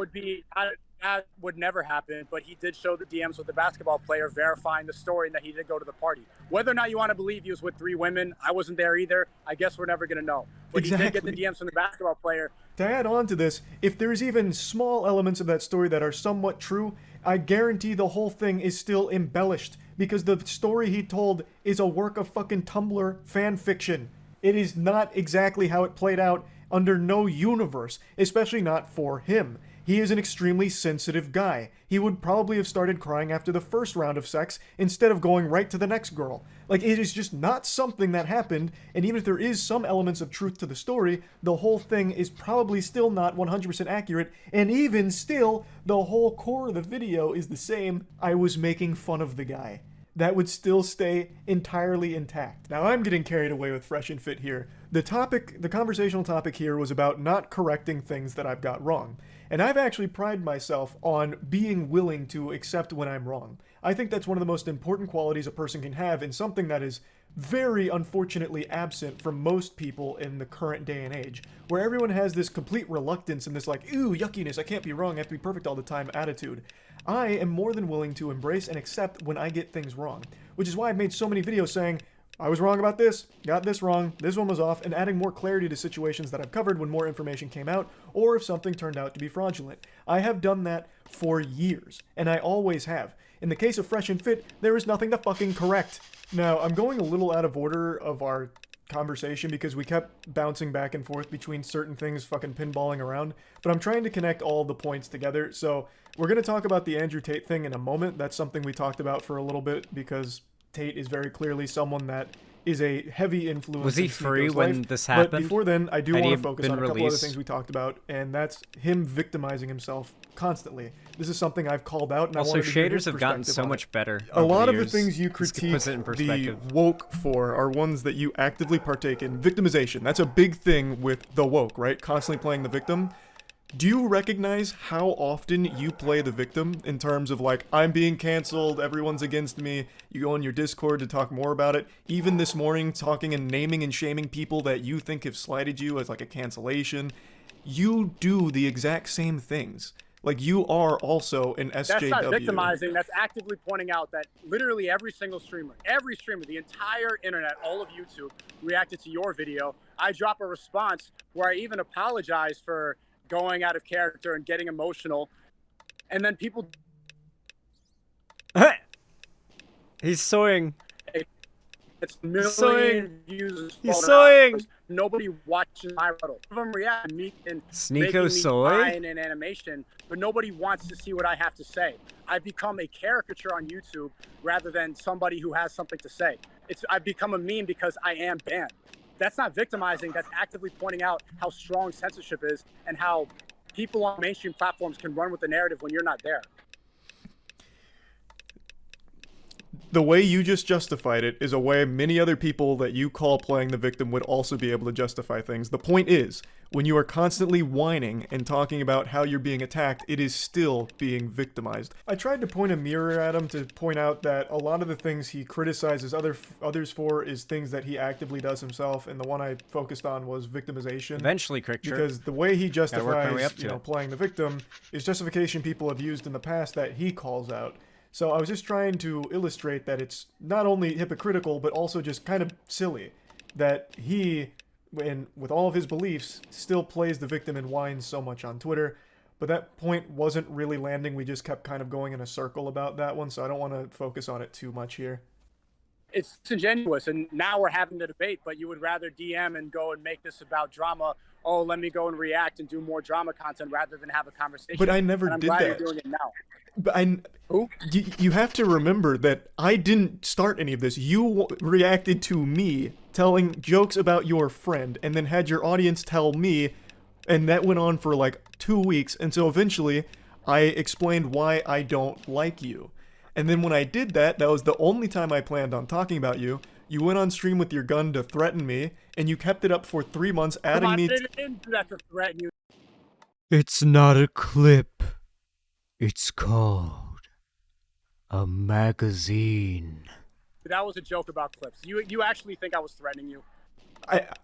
would never happen, but he did show the DMs with the basketball player verifying the story and that he did go to the party. Whether or not you want to believe he was with 3 women, I wasn't there either. I guess we're never going to know. But he did get the DMs from the basketball player. To add on to this, if there's even small elements of that story that are somewhat true, I guarantee the whole thing is still embellished, because the story he told is a work of fucking Tumblr fan fiction. It is not exactly how it played out under no universe, especially not for him. He is an extremely sensitive guy. He would probably have started crying after the first round of sex instead of going right to the next girl. Like, it is just not something that happened, and even if there is some elements of truth to the story, the whole thing is probably still not 100% accurate, and even still, the whole core of the video is the same. I was making fun of the guy. That would still stay entirely intact. Now, I'm getting carried away with Fresh and Fit here. The conversational topic here was about not correcting things that I've got wrong. And I've actually prided myself on being willing to accept when I'm wrong. I think that's one of the most important qualities a person can have, and something that is very unfortunately absent from most people in the current day and age, where everyone has this complete reluctance and this like, ooh, yuckiness, I can't be wrong, I have to be perfect all the time attitude. I am more than willing to embrace and accept when I get things wrong, which is why I've made so many videos saying, I was wrong about this, got this wrong, this one was off, and adding more clarity to situations that I've covered when more information came out, or if something turned out to be fraudulent. I have done that for years, and I always have. In the case of Fresh and Fit, there is nothing to fucking correct. Now, I'm going a little out of order of our conversation because we kept bouncing back and forth between certain things, fucking pinballing around, but I'm trying to connect all the points together. So we're going to talk about the Andrew Tate thing in a moment. That's something we talked about for a little bit because Tate is very clearly someone that is a heavy influence. Was he in free Sneako's when life. this happened? But before then, I do Had want he to focus been on a couple other released? things we talked about, and that's him victimizing himself constantly. This is something I've called out, and I Also, wanted to hear shaders his have gotten perspective so on it. much better. A over lot the of the years. things you This critique puts it in the perspective. woke for are ones that you actively partake in. Victimization. That's a big thing with the woke, right? Constantly playing the victim. Do you recognize how often you play the victim in terms of like, I'm being canceled, everyone's against me, you go on your Discord to talk more about it, even this morning talking and naming and shaming people that you think have slighted you as like a cancellation? You do the exact same things. Like, you are also an SJW. That's not victimizing. That's actively pointing out that literally every streamer, the entire internet, all of YouTube reacted to your video. I drop a response where I even apologize for going out of character and getting emotional, and then people. He's sewing. It's million views. He's sewing. Nobody watches my rebuttal. Some of them react to me and Sneako making me soy? fine in animation, but nobody wants to see what I have to say. I've become a caricature on YouTube rather than somebody who has something to say. I've become a meme because I am banned. That's not victimizing. That's actively pointing out how strong censorship is and how people on mainstream platforms can run with the narrative when you're not there. The way you just justified it is a way many other people that you call playing the victim would also be able to justify things. The point is, when you are constantly whining and talking about how you're being attacked, it is still being victimized. I tried to point a mirror at him to point out that a lot of the things he criticizes others for is things that he actively does himself, and the one I focused on was victimization. Eventually, Cr1tikal. Because the way he work my way justifies, up to it. playing the victim is justification people have used in the past that he calls out. So I was just trying to illustrate that it's not only hypocritical, but also just kind of silly that he, with all of his beliefs, still plays the victim and whines so much on Twitter. But that point wasn't really landing. We just kept kind of going in a circle about that one, so I don't want to focus on it too much here. It's disingenuous, and now we're having the debate, but you would rather DM and go and make this about drama. Oh, let me go and react and do more drama content rather than have a conversation. But I never and I'm did glad that. You're doing it now. But Who? you have to remember that I didn't start any of this. You reacted to me telling jokes about your friend, and then had your audience tell me, and that went on for like 2 weeks, and so eventually I explained why I don't like you. And then when I did that, that was the only time I planned on talking about you. You went on stream with your gun to threaten me, and you kept it up for 3 months, adding me. I didn't do that to threaten you. It's not a clip. It's called a magazine. That was a joke about clips. You actually think I was threatening you?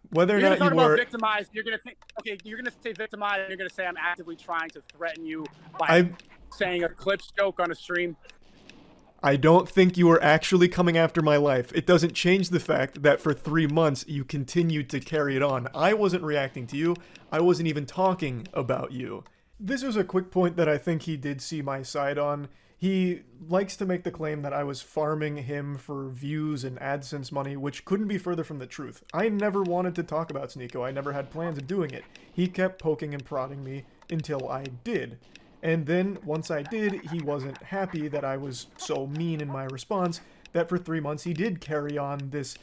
Whether or You're not gonna you talk about were. victimized. You're gonna think. Okay, you're gonna say victimized. And you're gonna say I'm actively trying to threaten you by saying a clips joke on a stream. I don't think you were actually coming after my life. It doesn't change the fact that for 3 months you continued to carry it on. I wasn't reacting to you. I wasn't even talking about you. This was a quick point that I think he did see my side on. He likes to make the claim that I was farming him for views and AdSense money, which couldn't be further from the truth. I never wanted to talk about Sneako. I never had plans of doing it. He kept poking and prodding me until I did. And then, once I did, he wasn't happy that I was so mean in my response that for 3 months he did carry on this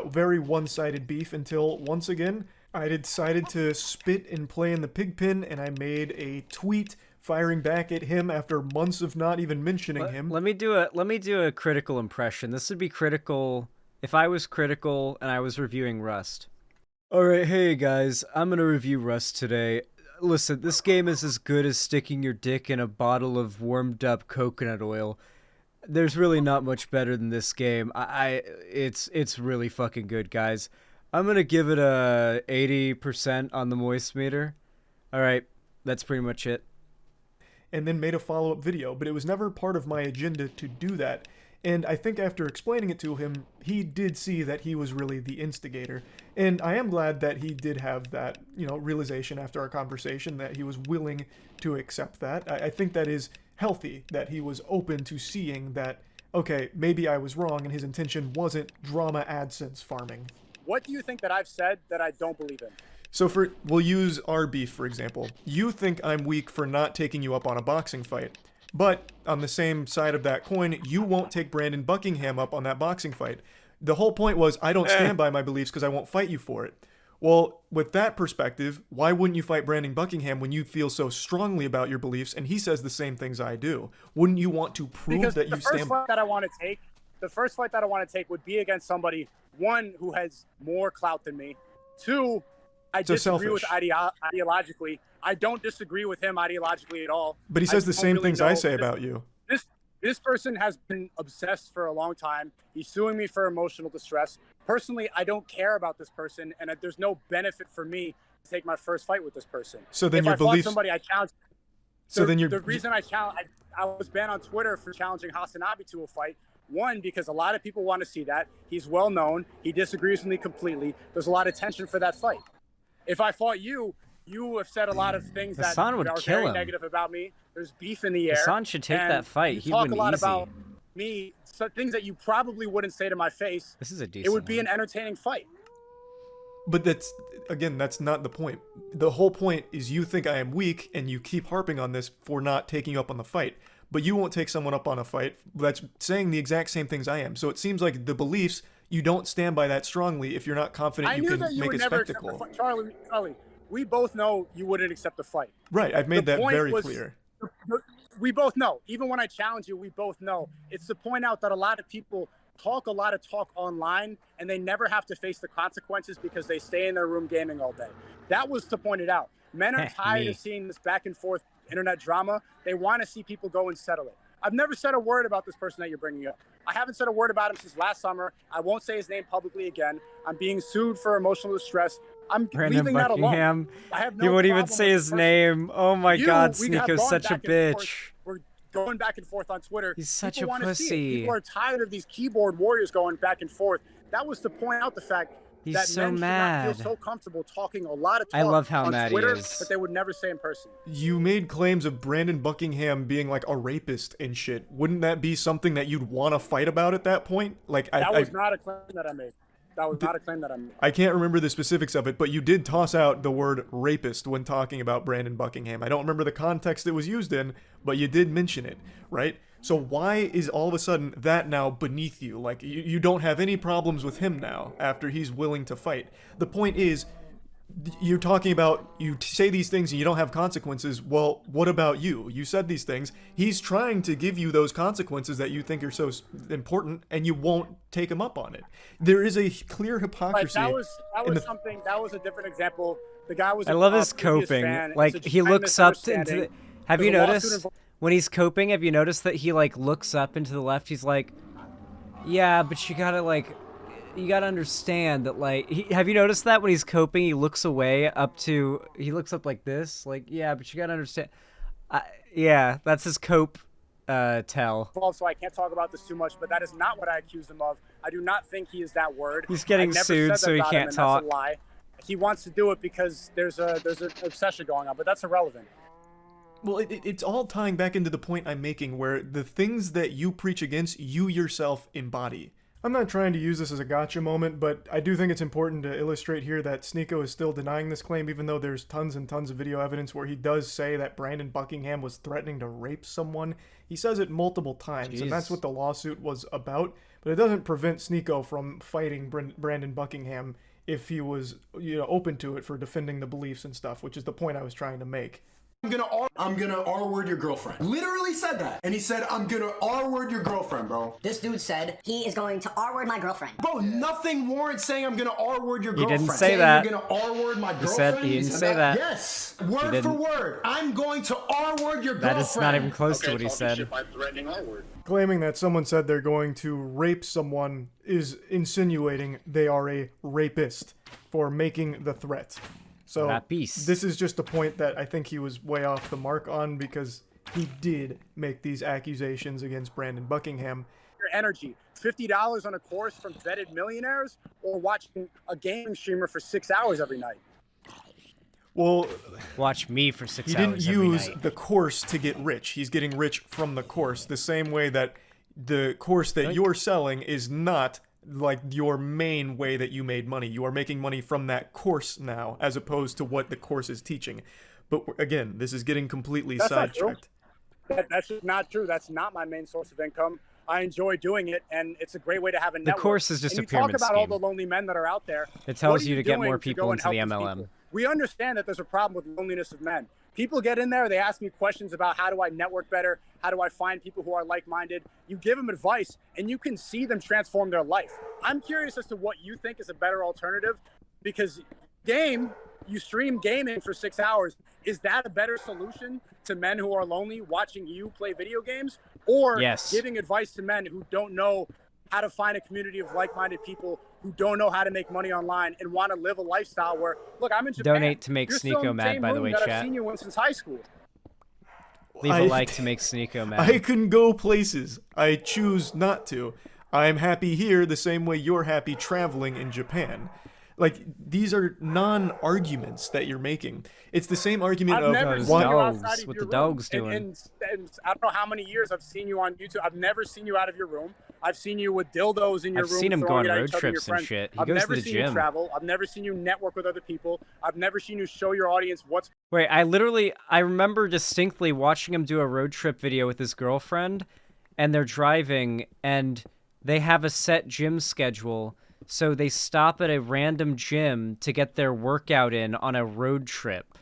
very one-sided beef until, once again, I decided to spit and play in the pig pen, and I made a tweet firing back at him after months of not even mentioning him. Let me do a Cr1tikal impression. This would be Cr1tikal if I was Cr1tikal and I was reviewing Rust. Alright, hey guys, I'm gonna review Rust today. Listen, this game is as good as sticking your dick in a bottle of warmed up coconut oil. There's really not much better than this game. It's really fucking good, guys. I'm gonna give it a 80% on the moist meter. Alright, that's pretty much it. And then made a follow-up video, but it was never part of my agenda to do that. And I think after explaining it to him, he did see that he was really the instigator. And I am glad that he did have that, realization after our conversation, that he was willing to accept that. I think that is healthy, that he was open to seeing that, okay, maybe I was wrong and his intention wasn't drama AdSense farming. What do you think that I've said that I don't believe in? So we'll use our beef, for example. You think I'm weak for not taking you up on a boxing fight. But on the same side of that coin, you won't take Brandon Buckingham up on that boxing fight. The whole point was, I don't stand by my beliefs because I won't fight you for it. Well, with that perspective, why wouldn't you fight Brandon Buckingham when you feel so strongly about your beliefs and he says the same things I do? Wouldn't you want to prove Because that you stand... the first fight that I want to take would be against somebody, one, who has more clout than me, two, I disagree with ideologically. I don't disagree with him ideologically at all. But he says the same things I say about you. This person has been obsessed for a long time. He's suing me for emotional distress. Personally, I don't care about this person, and there's no benefit for me to take my first fight with this person. So then if your I beliefs... fought somebody, I challenge. So then the reason I was banned on Twitter for challenging Hasanabi to a fight. One, because a lot of people want to see that. He's well known. He disagrees with me completely. There's a lot of tension for that fight. If I fought you, you have said a lot of things that are very negative about me. There's beef in the air. Hassan should take that fight. You talk a lot about me, things that you probably wouldn't say to my face. This is a decent It would be an entertaining fight. But that's not the point. The whole point is you think I am weak, and you keep harping on this for not taking you up on the fight. But you won't take someone up on a fight that's saying the exact same things I am. So it seems like the beliefs, you don't stand by that strongly if you're not confident you can make a spectacle. Charlie, we both know you wouldn't accept a fight. Right, I've made that very clear. We both know. Even when I challenge you, we both know. It's to point out that a lot of people talk a lot of talk online, and they never have to face the consequences because they stay in their room gaming all day. That was to point it out. Men are tired of seeing this back and forth internet drama. They want to see people go and settle it. I've never said a word about this person that you're bringing up. I haven't said a word about him since last summer. I won't say his name publicly again. I'm being sued for emotional distress. I'm leaving that alone. I have no He won't even say his name. Oh my God, Sneako's such a bitch. We're going back and forth on Twitter. He's such a pussy. People are tired of these keyboard warriors going back and forth. That was to point out the fact that so men mad. should not feel so comfortable talking a lot of talk I love how on mad Twitter he is. that they would never say in person. You made claims of Brandon Buckingham being like a rapist and shit. Wouldn't that be something that you'd want to fight about at that point? Like that was not a claim that I made. That was not a claim that I made. I can't remember the specifics of it, but you did toss out the word rapist when talking about Brandon Buckingham. I don't remember the context it was used in, but you did mention it, right? So why is all of a sudden that now beneath you? Like, you don't have any problems with him now after he's willing to fight. The point is, you're talking about, you say these things and you don't have consequences. Well, what about you? You said these things. He's trying to give you those consequences that you think are so important, and you won't take him up on it. There is a clear hypocrisy. That was a different example. The guy was. I love his coping. Like, he looks up into the, have you noticed when he's coping? Have you noticed that he like looks up into the left? He's like, yeah, but you gotta understand that, like, have you noticed that when he's coping, he looks away he looks up like this, like, yeah, but you gotta understand. Yeah, that's his cope tell. So I can't talk about this too much, but that is not what I accused him of. I do not think he is that word. He's getting sued, so he can't talk. That's a lie. He wants to do it because there's an obsession going on, but that's irrelevant. Well, it's all tying back into the point I'm making, where the things that you preach against, you yourself embody. I'm not trying to use this as a gotcha moment, but I do think it's important to illustrate here that Sneako is still denying this claim, even though there's tons and tons of video evidence where he does say that Brandon Buckingham was threatening to rape someone. He says it multiple times, and that's what the lawsuit was about. But it doesn't prevent Sneako from fighting Brandon Buckingham if he was, open to it for defending the beliefs and stuff, which is the point I was trying to make. I'm gonna R-word your girlfriend. Literally said that. And he said, I'm gonna R-word your girlfriend, bro. This dude said he is going to R-word my girlfriend. Bro, nothing warrants saying I'm gonna R-word your girlfriend. He didn't say that. You're gonna R-word my girlfriend? He didn't say that. Yes. Word for word. I'm going to R-word your girlfriend. That is not even close to what he said. Shit by threatening R-word. Claiming that someone said they're going to rape someone is insinuating they are a rapist for making the threat. So this is just a point that I think he was way off the mark on, because he did make these accusations against Brandon Buckingham. Your energy, $50 on a course from vetted millionaires, or watching a gaming streamer for 6 hours every night? Well, watch me for 6 hours every night. He didn't use the course to get rich. He's getting rich from the course, the same way that the course that you're selling is not like your main way that you made money. You are making money from that course now, as opposed to what the course is teaching. But again, this is getting completely sidetracked. That's just not true. That's not my main source of income. I enjoy doing it, and it's a great way to have a network. The course is just and a pyramid you talk about all scheme. the lonely men that are out there. It tells What are you to get more doing people go and into the help these MLM. people? We understand that there's a problem with loneliness of men. People get in there, they ask me questions about how do I network better? How do I find people who are like-minded? You give them advice, and you can see them transform their life. I'm curious as to what you think is a better alternative, because you stream gaming for 6 hours. Is that a better solution to men who are lonely watching you play video games? Or giving advice to men who don't know how to find a community of like-minded people who don't know how to make money online and want to live a lifestyle where, look, I'm in Japan. Donate to make Sneako mad, by the way, chat. I've seen you since high school. Leave a like to make Sneako mad. I can go places. I choose not to. I'm happy here the same way you're happy traveling in Japan. Like, these are non-arguments that you're making. It's the same argument I've never seen you outside of what your the dog's room. doing. And I don't know how many years I've seen you on YouTube. I've never seen you out of your room. I've seen you with dildos in your room. I've seen him go on road trips and trips and shit. He I've goes to never the seen gym. you travel. I've never seen you network with other people. I've never seen you show your audience what's... Wait, I remember distinctly watching him do a road trip video with his girlfriend, and they're driving, and they have a set gym schedule, so they stop at a random gym to get their workout in on a road trip.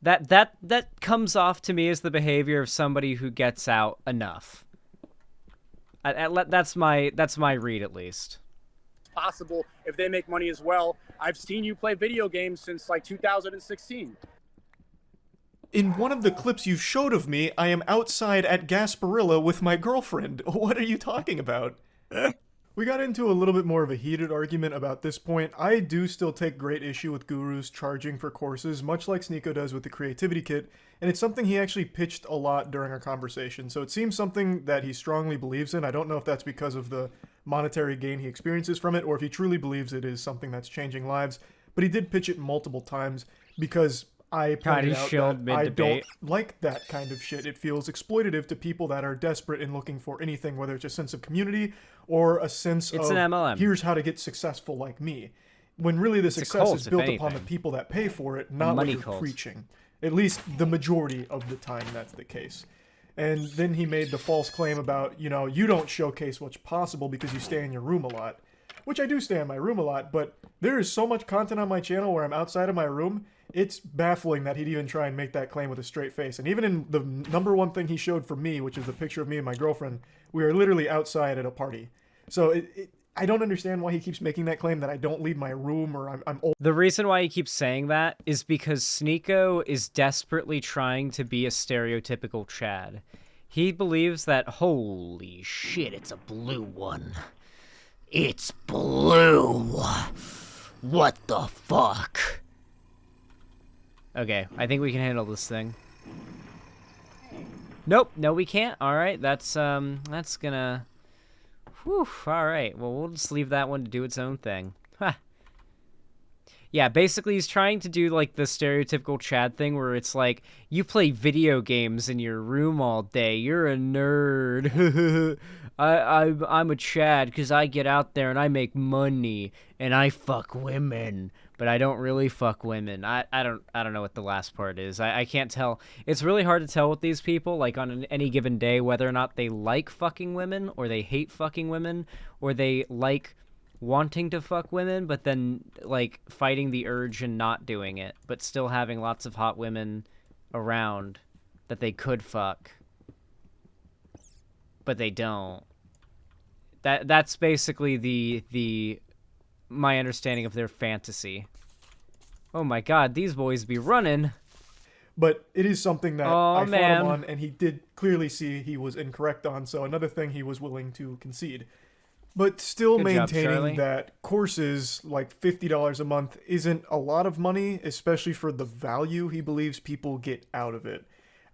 That comes off to me as the behavior of somebody who gets out enough. That's my read, at least. Possible if they make money as well. I've seen you play video games since like 2016. In one of the clips you showed of me, I am outside at Gasparilla with my girlfriend. What are you talking about? We got into a little bit more of a heated argument about this point. I do still take great issue with gurus charging for courses, much like Sneako does with the creativity kit, and it's something he actually pitched a lot during our conversation, so it seems something that he strongly believes in. I don't know if that's because of the monetary gain he experiences from it, or if he truly believes it is something that's changing lives, but he did pitch it multiple times because I pointed out that I don't like that kind of shit. It feels exploitative to people that are desperate and looking for anything, whether it's a sense of community or a sense of, an MLM. Here's how to get successful like me. When really the success is built upon the people that pay for it, not what you're preaching. At least the majority of the time that's the case. And then he made the false claim about, you know, you don't showcase what's possible because you stay in your room a lot. Which I do stay in my room a lot, but there is so much content on my channel where I'm outside of my room, it's baffling that he'd even try and make that claim with a straight face. And even in the number one thing he showed for me, which is the picture of me and my girlfriend, we are literally outside at a party. So I don't understand why he keeps making that claim that I don't leave my room or I'm old. The reason why he keeps saying that is because Sneako is desperately trying to be a stereotypical Chad. He believes that, holy shit, it's a blue one. It's blue. What the fuck? Okay, I think we can handle this thing. Nope, no we can't. Alright, that's gonna... Whew, alright, well we'll just leave that one to do its own thing. Ha. Yeah, basically he's trying to do like the stereotypical Chad thing where it's like, you play video games in your room all day, you're a nerd. I'm a Chad because I get out there and I make money and I fuck women, but I don't really fuck women. I don't know what the last part is. I can't tell. It's really hard to tell with these people, like on any given day, whether or not they like fucking women or they hate fucking women or they like wanting to fuck women, but then like fighting the urge and not doing it, but still having lots of hot women around that they could fuck. But they don't. That's basically the my understanding of their fantasy. Oh my god, these boys be running. But it is something that I fought him on, and he did clearly see he was incorrect on, so another thing he was willing to concede. But still maintaining that courses like $50 a month isn't a lot of money, especially for the value he believes people get out of it.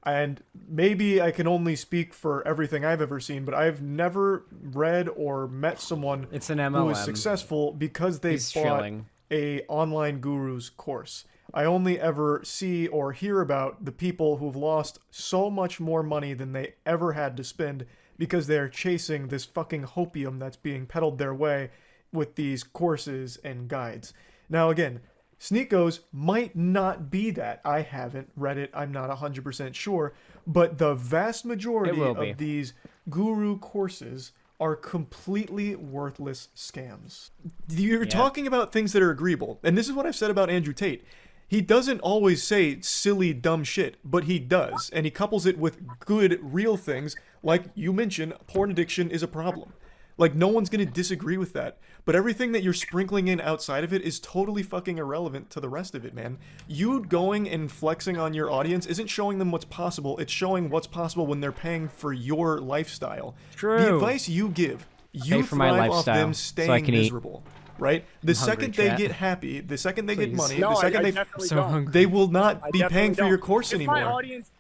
And maybe I can only speak for everything I've ever seen, but I've never read or met someone who was successful because they bought a online guru's course. I only ever see or hear about the people who've lost so much more money than they ever had to spend because they're chasing this fucking hopium that's being peddled their way with these courses and guides. Now again, Sneako's might not be that. I haven't read it. I'm not 100% sure. But the vast majority of these guru courses are completely worthless scams. You're talking about things that are agreeable. And this is what I've said about Andrew Tate. He doesn't always say silly, dumb shit, but he does. And he couples it with good, real things. Like you mentioned, porn addiction is a problem. Like, no one's going to disagree with that. But everything that you're sprinkling in outside of it is totally fucking irrelevant to the rest of it, man. You going and flexing on your audience isn't showing them what's possible. It's showing what's possible when they're paying for your lifestyle. True. The advice you give, you thrive off them staying miserable. Right? The second they get happy, the second they get money, the second they will not be paying for your course anymore.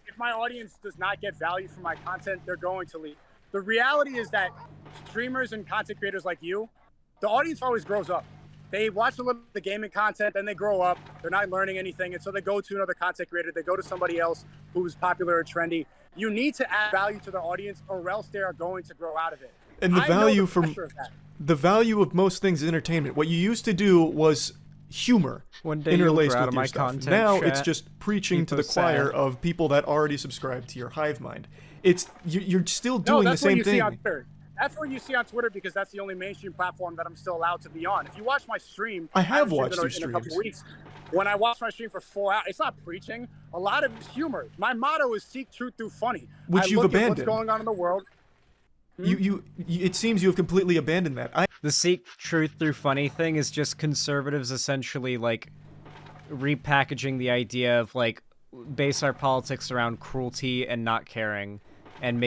If my audience does not get value from my content, they're going to leave. The reality is that streamers and content creators like you, the audience always grows up. They watch a little of the gaming content, then they grow up. They're not learning anything, and so they go to another content creator. They go to somebody else who's popular or trendy. You need to add value to the audience, or else they are going to grow out of it. And the value of most things is entertainment. What you used to do was humor interlaced with your stuff. Now it's just preaching to the choir of people that already subscribe to your hive mind. You're still doing the same thing. That's what you see on Twitter, because that's the only mainstream platform that I'm still allowed to be on. If you watch my stream, I have watched your in a couple streams. weeks. When I watch my stream for 4 hours, it's not preaching. A lot of it's humor. My motto is seek truth through funny. Which you've abandoned. What's going on in the world. It seems you have completely abandoned that. The seek truth through funny thing is just conservatives essentially like repackaging the idea of like base our politics around cruelty and not caring, and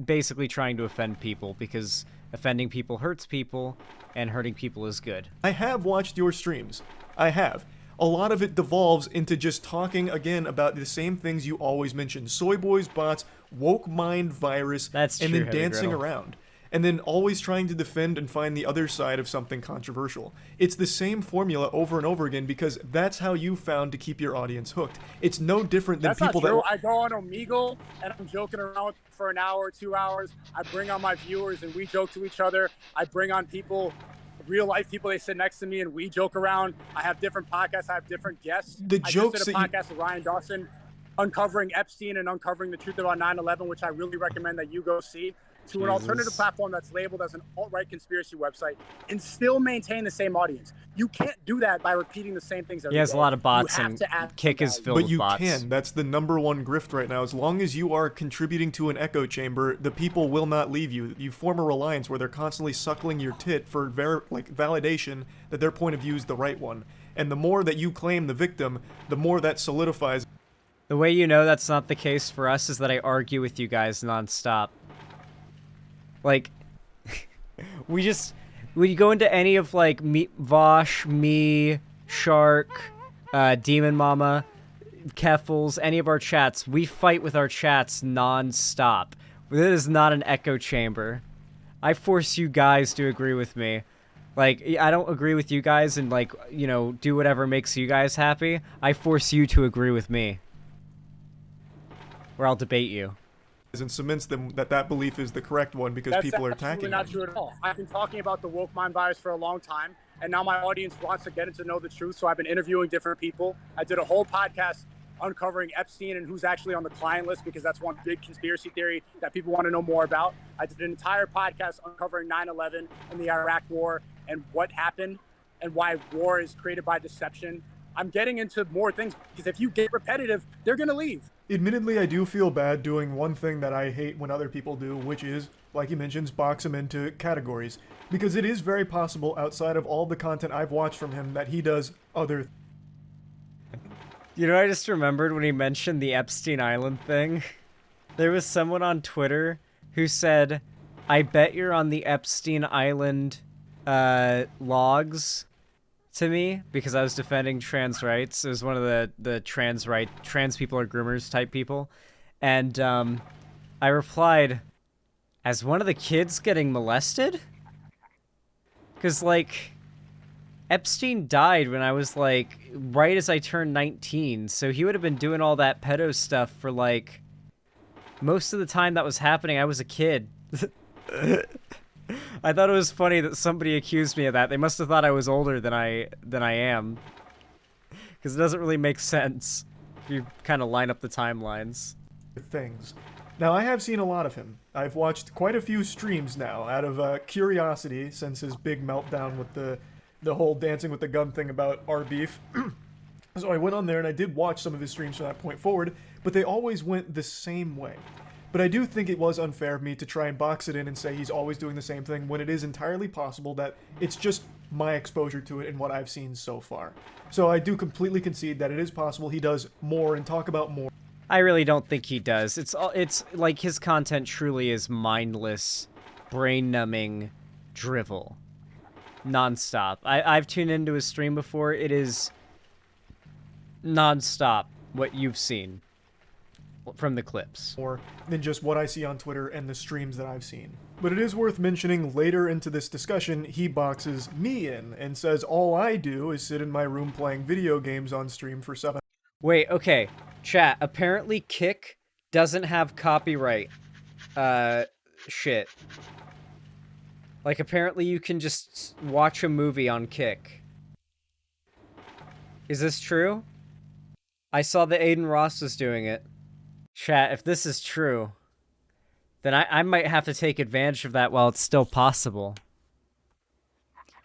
basically trying to offend people, because offending people hurts people and hurting people is good. I have watched your streams. I have. A lot of it devolves into just talking again about the same things you always mention. Soy boys, bots, woke mind virus, and then dancing around. And then always trying to defend and find the other side of something controversial. It's the same formula over and over again, because that's how you found to keep your audience hooked. It's no different than people that... I go on Omegle and I'm joking around for an hour or 2 hours. I bring on my viewers and we joke to each other. I bring on people, real life people, they sit next to me and we joke around. I have different podcasts. I have different guests. The jokes I just did a podcast with Ryan Dawson uncovering Epstein and uncovering the truth about 9/11, which I really recommend that you go see, to an alternative platform that's labeled as an alt-right conspiracy website, and still maintain the same audience. You can't do that by repeating the same things every day. He has a lot of bots, and Kick is filled with bots. But you can. That's the #1 grift right now. As long as you are contributing to an echo chamber, the people will not leave you. You form a reliance where they're constantly suckling your tit for validation that their point of view is the right one. And the more that you claim the victim, the more that solidifies. The way you know that's not the case for us is that I argue with you guys nonstop. Like, when you go into any of, like, Vosh, me, Shark, Demon Mama, Keffels, any of our chats, we fight with our chats nonstop. This is not an echo chamber. I force you guys to agree with me. Like, I don't agree with you guys and, like, you know, do whatever makes you guys happy. I force you to agree with me. Or I'll debate you. And cements them that belief is the correct one, because people are attacking That's absolutely not true at all. I've been talking about the woke mind virus for a long time, and now my audience wants to get to know the truth, so I've been interviewing different people. I did a whole podcast uncovering Epstein and who's actually on the client list, because that's one big conspiracy theory that people want to know more about. I did an entire podcast uncovering 9/11 and the Iraq War and what happened and why war is created by deception. I'm getting into more things, because if you get repetitive, they're going to leave. Admittedly, I do feel bad doing one thing that I hate when other people do, which is, like he mentions, box him into categories. Because it is very possible, outside of all the content I've watched from him, that he does other... You know, I just remembered when he mentioned the Epstein Island thing. There was someone on Twitter who said, I bet you're on the Epstein Island logs to me, because I was defending trans rights. It was one of the trans people are groomers type people. And I replied, as one of the kids getting molested? Because, like, Epstein died when I was, like, right as I turned 19. So he would have been doing all that pedo stuff for, like, most of the time that was happening, I was a kid. I thought it was funny that somebody accused me of that. They must have thought I was older than I am. Because it doesn't really make sense if you kind of line up the timelines. Things. Now, I have seen a lot of him. I've watched quite a few streams now out of curiosity since his big meltdown with the whole dancing with the gun thing about our beef. So I went on there and I did watch some of his streams from that point forward, but they always went the same way. But I do think it was unfair of me to try and box it in and say he's always doing the same thing when it is entirely possible that it's just my exposure to it and what I've seen so far. So I do completely concede that it is possible he does more and talk about more. I really don't think he does. It's like his content truly is mindless, brain-numbing drivel. Non-stop. I've tuned into his stream before. It is non-stop what you've seen from the clips. More than just what I see on Twitter and the streams that I've seen. But it is worth mentioning later into this discussion, he boxes me in and says all I do is sit in my room playing video games on stream for 7. Wait, okay. Chat, apparently Kick doesn't have copyright shit. Like, apparently you can just watch a movie on Kick. Is this true? I saw that Aiden Ross was doing it. Chat, if this is true, then I might have to take advantage of that while it's still possible.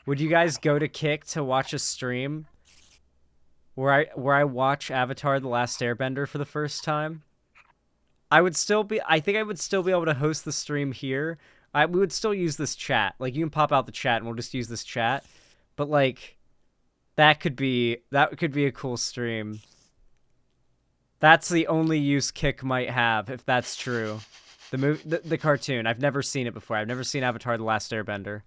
Would you guys go to Kick to watch a stream where I watch Avatar: The Last Airbender for the first time? I think I would still be able to host the stream here. We would still use this chat. Like, you can pop out the chat and we'll just use this chat. But like, that could be a cool stream. That's the only use Kick might have, if that's true. The cartoon. I've never seen it before. I've never seen Avatar: The Last Airbender.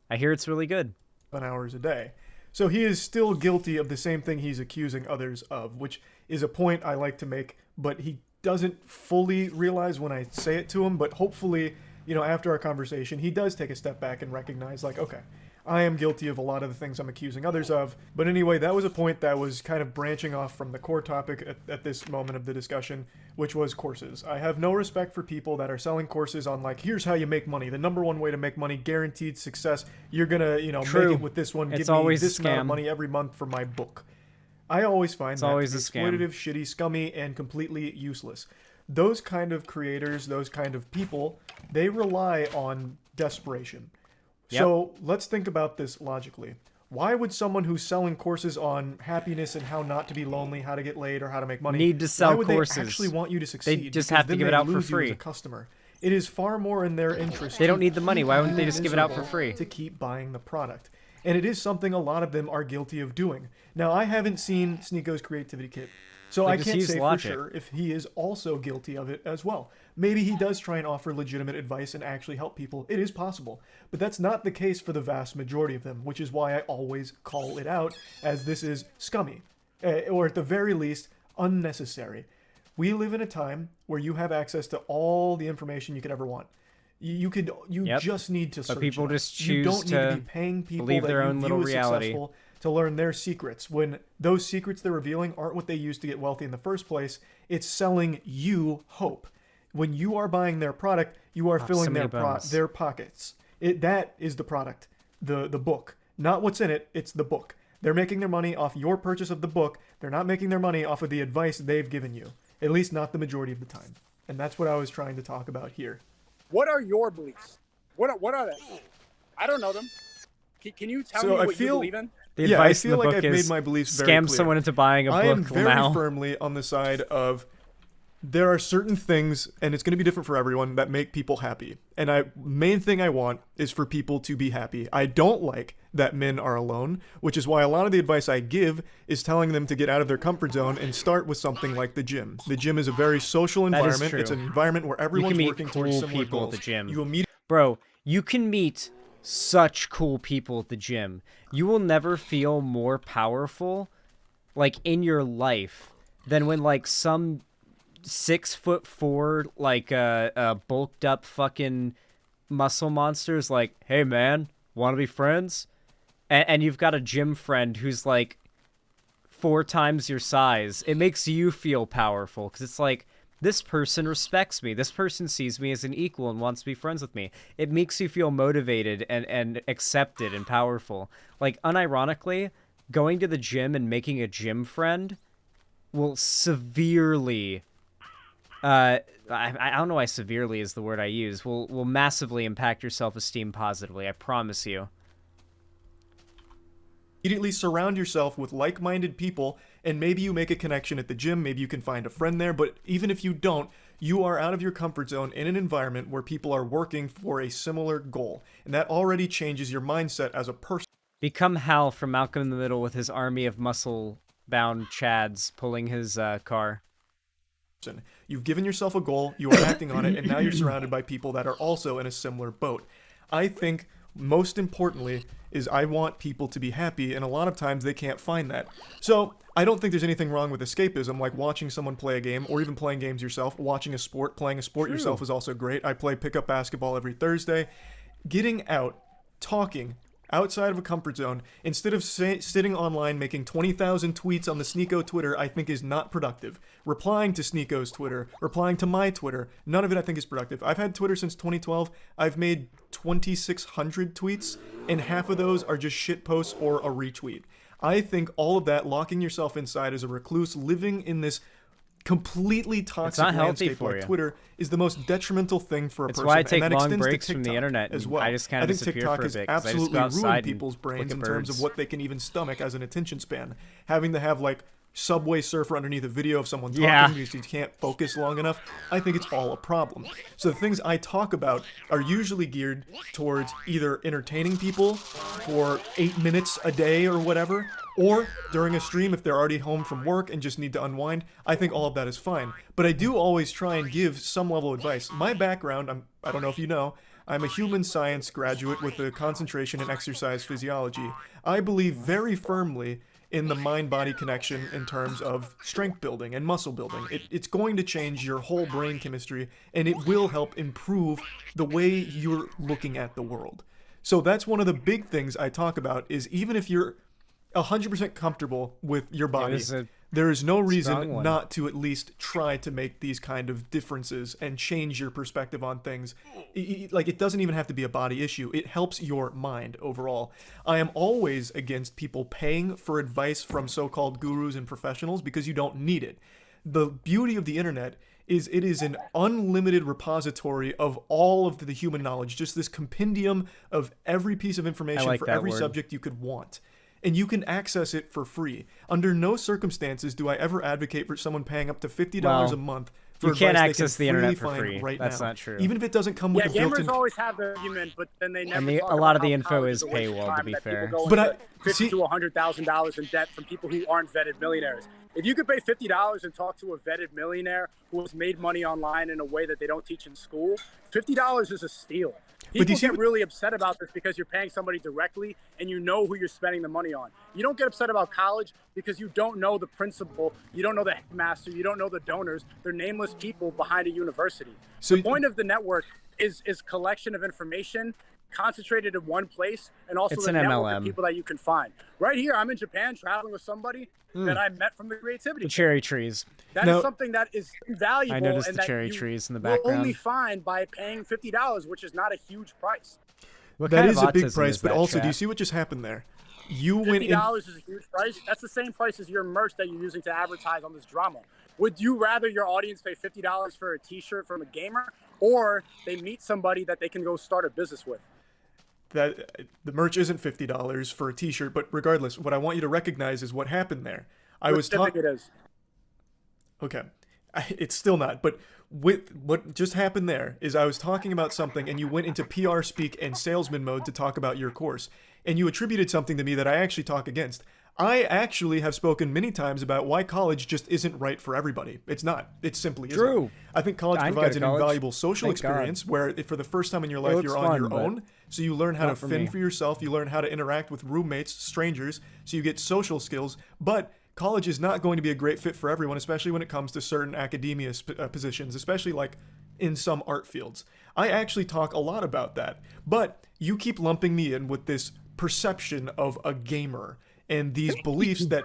I hear it's really good. Hours a day. So he is still guilty of the same thing he's accusing others of, which is a point I like to make, but he doesn't fully realize when I say it to him, but hopefully, after our conversation, he does take a step back and recognize, like, okay, I am guilty of a lot of the things I'm accusing others of. But anyway, that was a point that was kind of branching off from the core topic at this moment of the discussion, which was courses. I have no respect for people that are selling courses on, like, here's how you make money. The number one way to make money, guaranteed success. You're gonna, True. make it with this one. It's Give me always a this amount of scam. money every month for my book. I always find that always to be a scam. exploitative, shitty, scummy, and completely useless. Those kind of creators, those kind of people, they rely on desperation. Yep. So let's think about this logically. Why would someone who's selling courses on happiness and how not to be lonely, how to get laid, or how to make money Need to sell why would courses? They actually want you to succeed? They just Because have to then give it they out for lose you free. as a customer. It is far more in their interest. They don't need the money. Why wouldn't they just give it out for free? To keep buying the product. And it is something a lot of them are guilty of doing. Now, I haven't seen Sneako's creativity kit, so I just can't use say logic. for sure if he is also guilty of it as well. Maybe he does try and offer legitimate advice and actually help people. It is possible. But that's not the case for the vast majority of them, which is why I always call it out as this is scummy, or at the very least, unnecessary. We live in a time where you have access to all the information you could ever want. You Yep. just need to search. But people it up. just You choose don't need to to be paying people believe that their you own view little as reality. successful to learn their secrets, when those secrets they're revealing aren't what they use to get wealthy in the first place. It's selling you hope. When you are buying their product, you are filling many their bones. their pockets. That is the product, the book. Not what's in it, it's the book. They're making their money off your purchase of the book. They're not making their money off of the advice they've given you. At least not the majority of the time. And that's what I was trying to talk about here. What are your beliefs? What are they? I don't know them. Can you tell So me I what feel- you believe in? The Yeah, I advice in feel the like book I've is made my beliefs very scam clear. someone into buying a I am book very now. firmly on the side of there are certain things, and it's going to be different for everyone, that make people happy. And main thing I want is for people to be happy. I don't like that men are alone, which is why a lot of the advice I give is telling them to get out of their comfort zone and start with something like the gym. The gym is a very social That is environment. true. It's an environment where everyone's meet working towards cool similar people at goals. the gym. You immediately Bro, you can meet such cool people at the gym. You will never feel more powerful, like, in your life than when, like, some 6'4", like, bulked up fucking muscle monster is like, hey, man, want to be friends? And you've got a gym friend who's, like, 4 times your size. It makes you feel powerful, because it's like, this person respects me. This person sees me as an equal and wants to be friends with me. It makes you feel motivated and accepted and powerful. Like, unironically, going to the gym and making a gym friend will severely, I don't know why severely is the word I use, will massively impact your self-esteem positively. I promise you. Immediately surround yourself with like-minded people, and maybe you make a connection at the gym, maybe you can find a friend there, but even if you don't, you are out of your comfort zone in an environment where people are working for a similar goal, and that already changes your mindset as a person. Become Hal from Malcolm in the Middle with his army of muscle-bound chads pulling his car. You've given yourself a goal, you are acting on it, and now you're surrounded by people that are also in a similar boat. I think, most importantly, is I want people to be happy, and a lot of times they can't find that. So, I don't think there's anything wrong with escapism, like watching someone play a game, or even playing games yourself. Watching a sport, playing a sport yourself is also great. I play pickup basketball every Thursday. Getting out, talking, outside of a comfort zone, instead of sitting online making 20,000 tweets on the Sneako Twitter, I think is not productive. Replying to Sneako's Twitter, replying to my Twitter, none of it I think is productive. I've had Twitter since 2012. I've made 2,600 tweets, and half of those are just shit posts or a retweet. I think all of that, locking yourself inside as a recluse, living in this completely toxic landscape like Twitter, is the most detrimental thing for a person. That's why I take and that long breaks to from the internet as well. I just kind of disappear TikTok for a bit, has 'cause I just go absolutely ruined outside people's and brains look in at terms of birds. what they can even stomach as an attention span. Having to have like Subway Surfer underneath a video of someone talking because you can't focus long enough, I think it's all a problem. So the things I talk about are usually geared towards either entertaining people for 8 minutes a day or whatever, or during a stream if they're already home from work and just need to unwind. I think all of that is fine. But I do always try and give some level of advice. My background, I don't know if you know, I'm a human science graduate with a concentration in exercise physiology. I believe very firmly in the mind-body connection in terms of strength building and muscle building. It's going to change your whole brain chemistry, and it will help improve the way you're looking at the world. So that's one of the big things I talk about, is even if you're 100% comfortable with your body, there is no reason not to at least try to make these kind of differences and change your perspective on things. Like, it doesn't even have to be a body issue. It helps your mind overall. I am always against people paying for advice from so-called gurus and professionals because you don't need it. The beauty of the internet is it is an unlimited repository of all of the human knowledge, just this compendium of every piece of information for every subject you could want. And you can access it for free. Under no circumstances do I ever advocate for someone paying up to $50 a month for advice they can access the internet for find free. right That's now. not true. Even if it doesn't come with a built-in. Gamers always have the argument, but then they never. And a lot of the info is paywalled, to be fair. But $50,000 to $100,000 in debt from people who aren't vetted millionaires. If you could pay $50 and talk to a vetted millionaire who has made money online in a way that they don't teach in school, $50 is a steal. People get really upset about this because you're paying somebody directly and you know who you're spending the money on. You don't get upset about college because you don't know the principal, you don't know the headmaster, you don't know the donors. They're nameless people behind a university. So the point of the network is collection of information concentrated in one place, and also the network of people that you can find. Right here, I'm in Japan traveling with somebody that I met from the creativity. The cherry trees. That is something that is invaluable. I noticed and the cherry trees in the background. Will only find by paying $50, which is not a huge price. That is a big price, but also, do you see what just happened there? You went in. $50 is a huge price. That's the same price as your merch that you're using to advertise on this drama. Would you rather your audience pay $50 for a T-shirt from a gamer, or they meet somebody that they can go start a business with? That the merch isn't $50 for a T-shirt, but regardless, what I want you to recognize is what happened there. I was talking. It is. Okay, it's still not. But with what just happened there is I was talking about something, and you went into PR speak and salesman mode to talk about your course, and you attributed something to me that I actually talk against. I actually have spoken many times about why college just isn't right for everybody. It's not. It simply isn't. True. I think college provides an invaluable social experience where for the first time in your life you're on your own. So you learn how to fend for yourself. You learn how to interact with roommates, strangers. So you get social skills. But college is not going to be a great fit for everyone, especially when it comes to certain academia positions, especially like in some art fields. I actually talk a lot about that. But you keep lumping me in with this perception of a gamer. and these beliefs that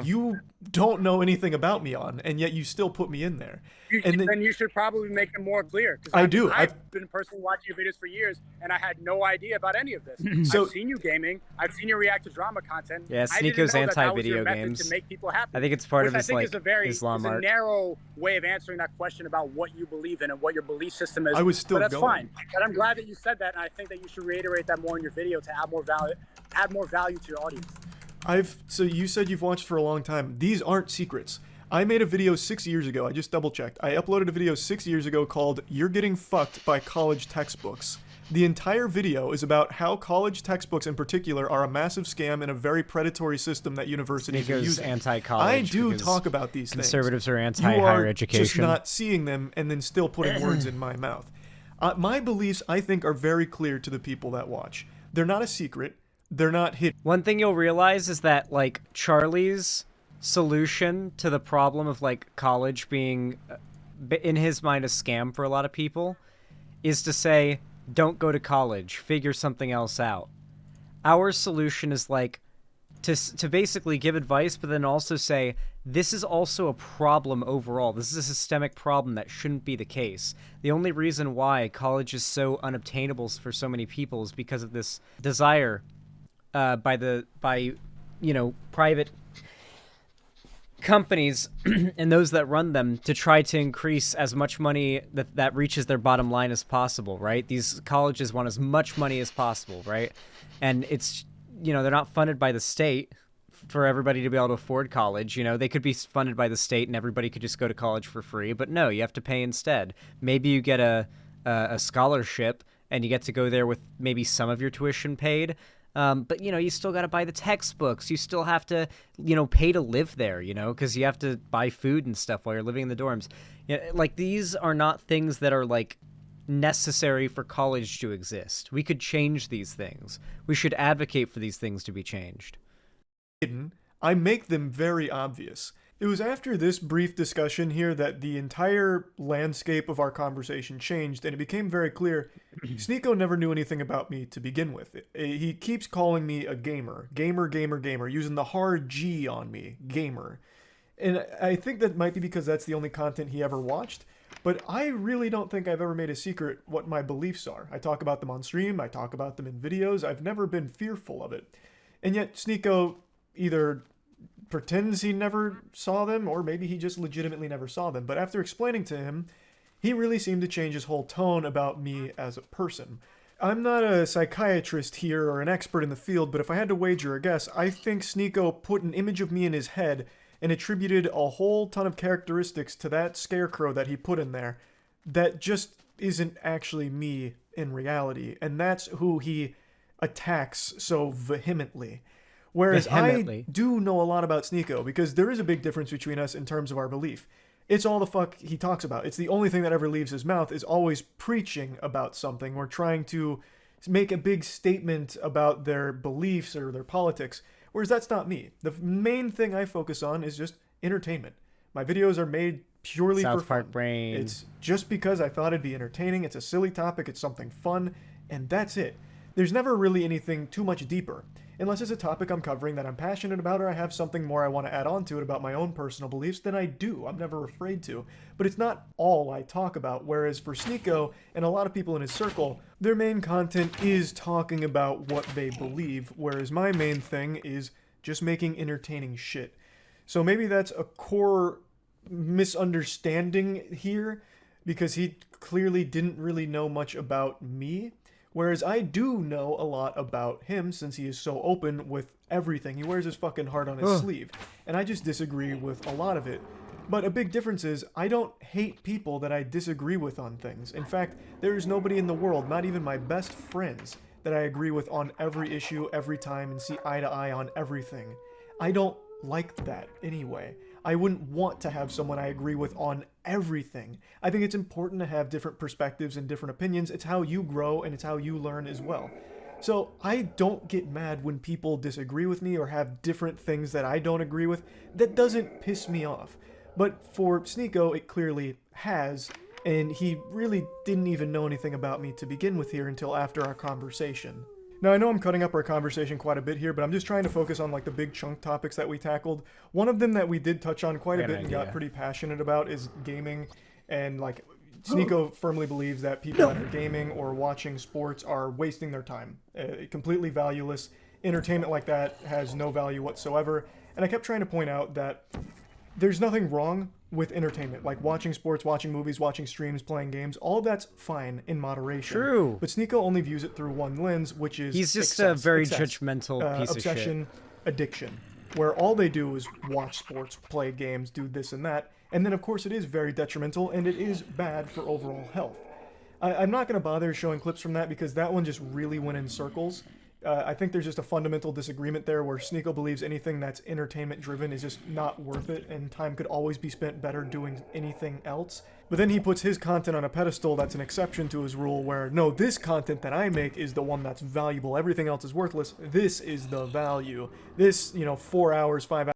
you don't know anything about me on, and yet you still put me in there. And then you should probably make them more clear. I do. I've been personally watching your videos for years, and I had no idea about any of this. So, I've seen you gaming. I've seen you react to drama content. Yeah, I didn't Sneako's know that was anti-video your method games. to make people happy. I think it's part of his, like, Islam it's a art. narrow way of answering that question about what you believe in and what your belief system is. I was still but that's going. fine. But I'm glad that you said that, and I think that you should reiterate that more in your video to add more value to your audience. So you said you've watched for a long time. These aren't secrets. I made a video 6 years ago. I just double checked. I uploaded a video 6 years ago called "You're Getting Fucked by College Textbooks." The entire video is about how college textbooks in particular are a massive scam and a very predatory system that universities are Sneako's using. anti-college. I do because talk about these things. Conservatives are You anti-higher are education. just not seeing them and then still putting words in my mouth. My beliefs, I think, are very clear to the people that watch. They're not a secret. They're not hidden. One thing you'll realize is that, like, Charlie's solution to the problem of, like, college being, in his mind, a scam for a lot of people is to say, don't go to college, figure something else out. Our solution is, like, to basically give advice, but then also say, this is also a problem overall. This is a systemic problem that shouldn't be the case. The only reason why college is so unobtainable for so many people is because of this desire by private companies and those that run them to try to increase as much money that reaches their bottom line as possible, right? These colleges want as much money as possible, right? And it's, they're not funded by the state for everybody to be able to afford college. They could be funded by the state and everybody could just go to college for free, but no, you have to pay instead. Maybe you get a scholarship and you get to go there with maybe some of your tuition paid. But, you still got to buy the textbooks. You still have to, pay to live there, because you have to buy food and stuff while you're living in the dorms. Like, these are not things that are, like, necessary for college to exist. We could change these things. We should advocate for these things to be changed. I make them very obvious. It was after this brief discussion here that the entire landscape of our conversation changed, and it became very clear Sneako never knew anything about me to begin with. He keeps calling me a gamer, using the hard G on me, gamer. And I think that might be because that's the only content he ever watched, but I really don't think I've ever made a secret what my beliefs are. I talk about them on stream, I talk about them in videos, I've never been fearful of it. And yet Sneako either pretends he never saw them, or maybe he just legitimately never saw them. But after explaining to him, he really seemed to change his whole tone about me as a person. I'm not a psychiatrist here or an expert in the field, but if I had to wager a guess, I think Sneako put an image of me in his head and attributed a whole ton of characteristics to that scarecrow that he put in there that just isn't actually me in reality. And that's who he attacks so vehemently. Whereas I do know a lot about Sneako, because there is a big difference between us in terms of our belief. It's all the fuck he talks about. It's the only thing that ever leaves his mouth is always preaching about something or trying to make a big statement about their beliefs or their politics. Whereas that's not me. The main thing I focus on is just entertainment. My videos are made purely for fun. Brain. It's just because I thought it'd be entertaining. It's a silly topic. It's something fun. And that's it. There's never really anything too much deeper. Unless it's a topic I'm covering that I'm passionate about, or I have something more I want to add on to it about my own personal beliefs, then I do. I'm never afraid to. But it's not all I talk about, whereas for Sneako and a lot of people in his circle, their main content is talking about what they believe, whereas my main thing is just making entertaining shit. So maybe that's a core misunderstanding here, because he clearly didn't really know much about me. Whereas I do know a lot about him, since he is so open with everything. He wears his fucking heart on his sleeve. And I just disagree with a lot of it. But a big difference is, I don't hate people that I disagree with on things. In fact, there is nobody in the world, not even my best friends, that I agree with on every issue, every time, and see eye to eye on everything. I don't like that anyway. I wouldn't want to have someone I agree with on everything. I think it's important to have different perspectives and different opinions. It's how you grow and it's how you learn as well. So I don't get mad when people disagree with me or have different things that I don't agree with. That doesn't piss me off. But for Sneako, it clearly has, and he really didn't even know anything about me to begin with here until after our conversation. Now, I know I'm cutting up our conversation quite a bit here, but I'm just trying to focus on like the big chunk topics that we tackled. One of them that we did touch on quite a bit and got pretty passionate about is gaming. And like Sneako firmly believes that people that are gaming or watching sports are wasting their time. Completely valueless. Entertainment like that has no value whatsoever. And I kept trying to point out that there's nothing wrong with entertainment, like watching sports, watching movies, watching streams, playing games. All of that's fine in moderation. True. But Sneako only views it through one lens, which is he's just a very judgmental piece of shit. Obsession, addiction, where all they do is watch sports, play games, do this and that. And then, of course, it is very detrimental, and it is bad for overall health. I'm not going to bother showing clips from that because that one just really went in circles. I think there's just a fundamental disagreement there where Sneako believes anything that's entertainment driven is just not worth it and time could always be spent better doing anything else. But then he puts his content on a pedestal that's an exception to his rule where, no, this content that I make is the one that's valuable. Everything else is worthless. This is the value. This, 4 hours, 5 hours.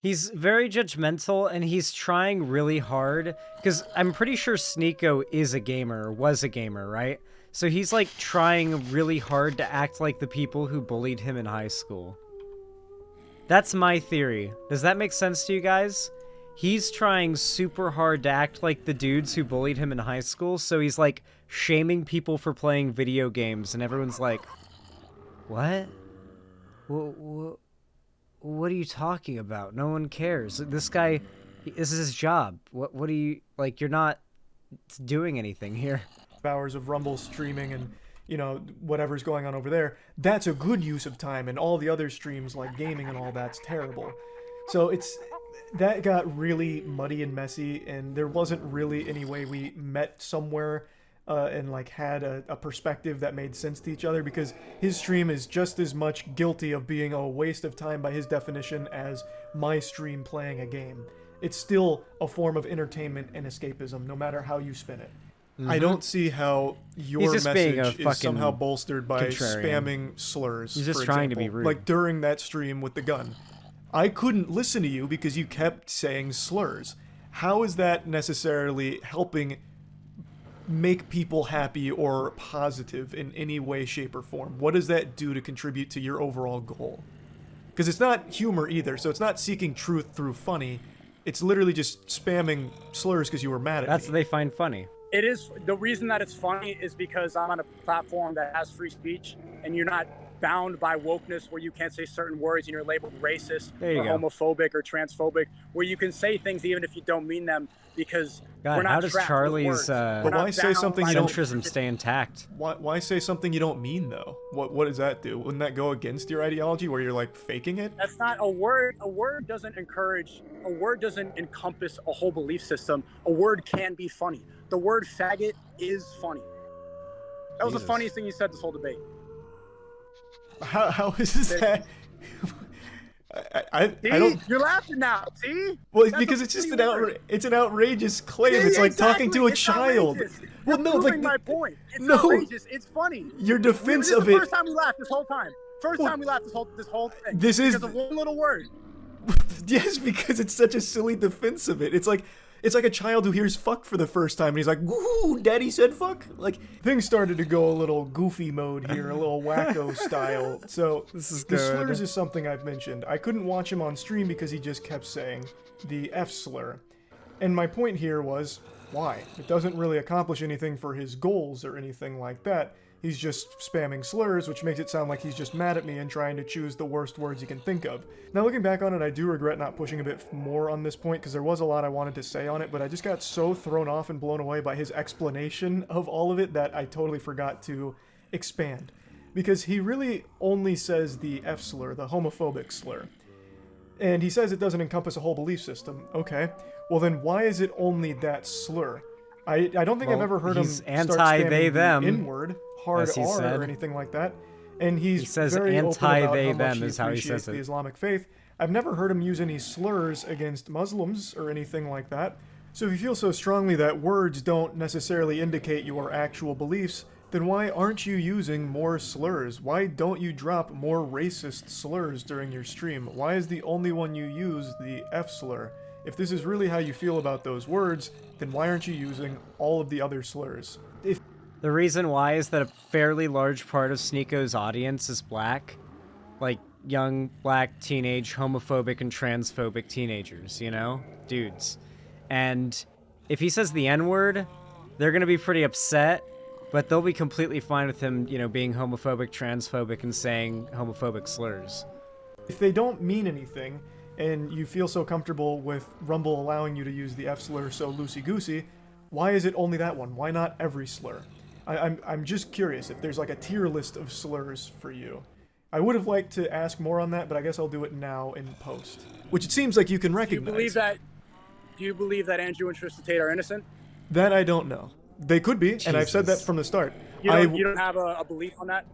He's very judgmental, and he's trying really hard, because I'm pretty sure Sneako is a gamer, or was a gamer, right? So he's, like, trying really hard to act like the people who bullied him in high school. That's my theory. Does that make sense to you guys? He's trying super hard to act like the dudes who bullied him in high school, so he's, like, shaming people for playing video games, and everyone's like, what? What are you talking about? No one cares. This guy, this is his job. What are you, like, you're not doing anything here. Hours of Rumble streaming and, whatever's going on over there, that's a good use of time, and all the other streams like gaming and all that's terrible. So that got really muddy and messy, and there wasn't really any way we met somewhere and like had a perspective that made sense to each other, because his stream is just as much guilty of being a waste of time by his definition as my stream playing a game. It's still a form of entertainment and escapism, no matter how you spin it. I don't see how your message is somehow bolstered by spamming slurs. He's just trying to be rude. Like during that stream with the gun. I couldn't listen to you because you kept saying slurs. How is that necessarily helping make people happy or positive in any way, shape, or form? What does that do to contribute to your overall goal? Because it's not humor either, so it's not seeking truth through funny. It's literally just spamming slurs because you were mad at me. That's what they find funny. It is, the reason that it's funny is because I'm on a platform that has free speech, and you're not bound by wokeness where you can't say certain words and you're labeled racist or homophobic or transphobic, where you can say things even if you don't mean them, because we're not how does Charlie's but why say something you centrism stay intact? Why say something you don't mean though? What does that do? Wouldn't that go against your ideology where you're like faking it? That's not a word. A word doesn't encompass a whole belief system. A word can be funny. The word faggot is funny. That was the funniest thing you said this whole debate. How is that? I don't. You're laughing now. See? Well, it's because it's just an outrageous claim. It's like talking to a child. Outrageous. Well, no, You're like proving my point. It's no, outrageous. It's funny. Your defense This is of the it. first time we laughed this whole time. First time we laughed this whole thing. This is because of one little word. Yes, because it's such a silly defense of it. It's like a child who hears fuck for the first time and he's like, "Woo, daddy said fuck." Like things started to go a little goofy mode here, a little wacko style. So this is the good. slurs is something I've mentioned. I couldn't watch him on stream because he just kept saying the F slur. And my point here was, why? It doesn't really accomplish anything for his goals or anything like that. He's just spamming slurs, which makes it sound like he's just mad at me and trying to choose the worst words he can think of. Now, looking back on it, I do regret not pushing a bit more on this point, because there was a lot I wanted to say on it, but I just got so thrown off and blown away by his explanation of all of it that I totally forgot to expand. Because he really only says the F slur, the homophobic slur. And he says it doesn't encompass a whole belief system. Okay, well then why is it only that slur? I don't think I've ever heard him start spamming the N-word, hard R, or anything like that. And he says very anti-they-them is how he says it. The Islamic faith. I've never heard him use any slurs against Muslims or anything like that. So if you feel so strongly that words don't necessarily indicate your actual beliefs, then why aren't you using more slurs? Why don't you drop more racist slurs during your stream? Why is the only one you use the F slur? If this is really how you feel about those words, then why aren't you using all of the other slurs? The reason why is that a fairly large part of Sneako's audience is black. Like, young, black, teenage, homophobic, and transphobic teenagers, you know? Dudes. And if he says the N-word, they're gonna be pretty upset, but they'll be completely fine with him, you know, being homophobic, transphobic, and saying homophobic slurs. If they don't mean anything, and you feel so comfortable with Rumble allowing you to use the F slur so loosey-goosey, why is it only that one? Why not every slur? I'm just curious if there's like a tier list of slurs for you. I would have liked to ask more on that, but I guess I'll do it now in post. Which it seems like you can recognize. Do you believe that Andrew and Tristan Tate are innocent? That I don't know. They could be, and I've said that Jesus. from the start. You don't have a belief on that?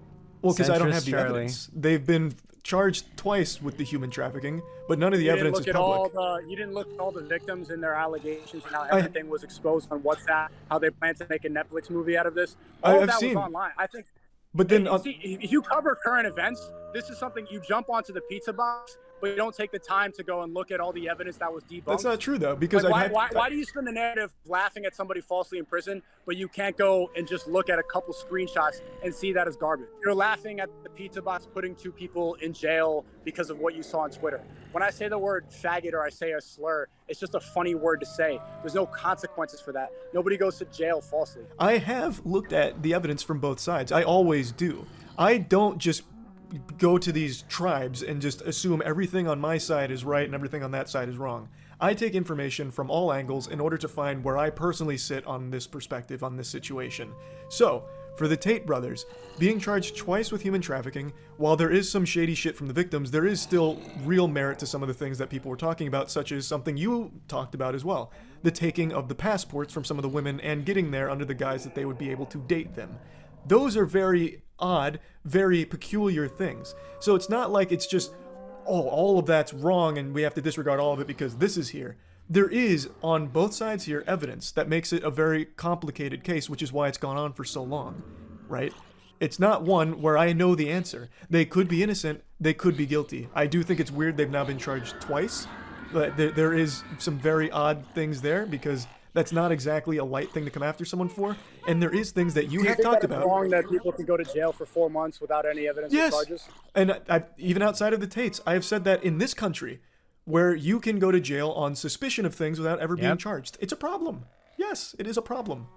Well, because I don't have Centrist the Charlie. evidence. They've been charged twice with the human trafficking, but none of the evidence is public. You didn't look at all the victims and their allegations and how everything was exposed on WhatsApp, how they plan to make a Netflix movie out of this. All of I've that seen. was online. I think. But then, See, if you cover current events, this is something you jump onto the pizza box, but you don't take the time to go and look at all the evidence that was debunked. that's not true though, because Like, why do you spend the narrative laughing at somebody falsely in prison, but you can't go and just look at a couple screenshots and see that as garbage? You're laughing at the pizza box putting 2 people in jail because of what you saw on Twitter. When I say the word faggot or I say a slur, it's just a funny word to say. There's no consequences for that. Nobody goes to jail falsely. I have looked at the evidence from both sides. I always do. I don't just go to these tribes and just assume everything on my side is right and everything on that side is wrong. I take information from all angles in order to find where I personally sit on this perspective, on this situation. So, for the Tate brothers, being charged twice with human trafficking, while there is some shady shit from the victims, there is still real merit to some of the things that people were talking about, such as something you talked about as well. The taking of the passports from some of the women and getting there under the guise that they would be able to date them. Those are very odd, very peculiar things. So it's not like it's just, oh, all of that's wrong and we have to disregard all of it because this is here. There is, on both sides here, evidence that makes it a very complicated case, which is why it's gone on for so long, right? It's not one where I know the answer. They could be innocent, they could be guilty. I do think it's weird they've now been charged twice, but there is some very odd things there because that's not exactly a light thing to come after someone for, and there is things that you have talked about. It's wrong that people can go to jail for 4 months without any evidence or charges? And even outside of the Tates, I have said that in this country, where you can go to jail on suspicion of things without ever being charged. It's a problem. Yes, it is a problem.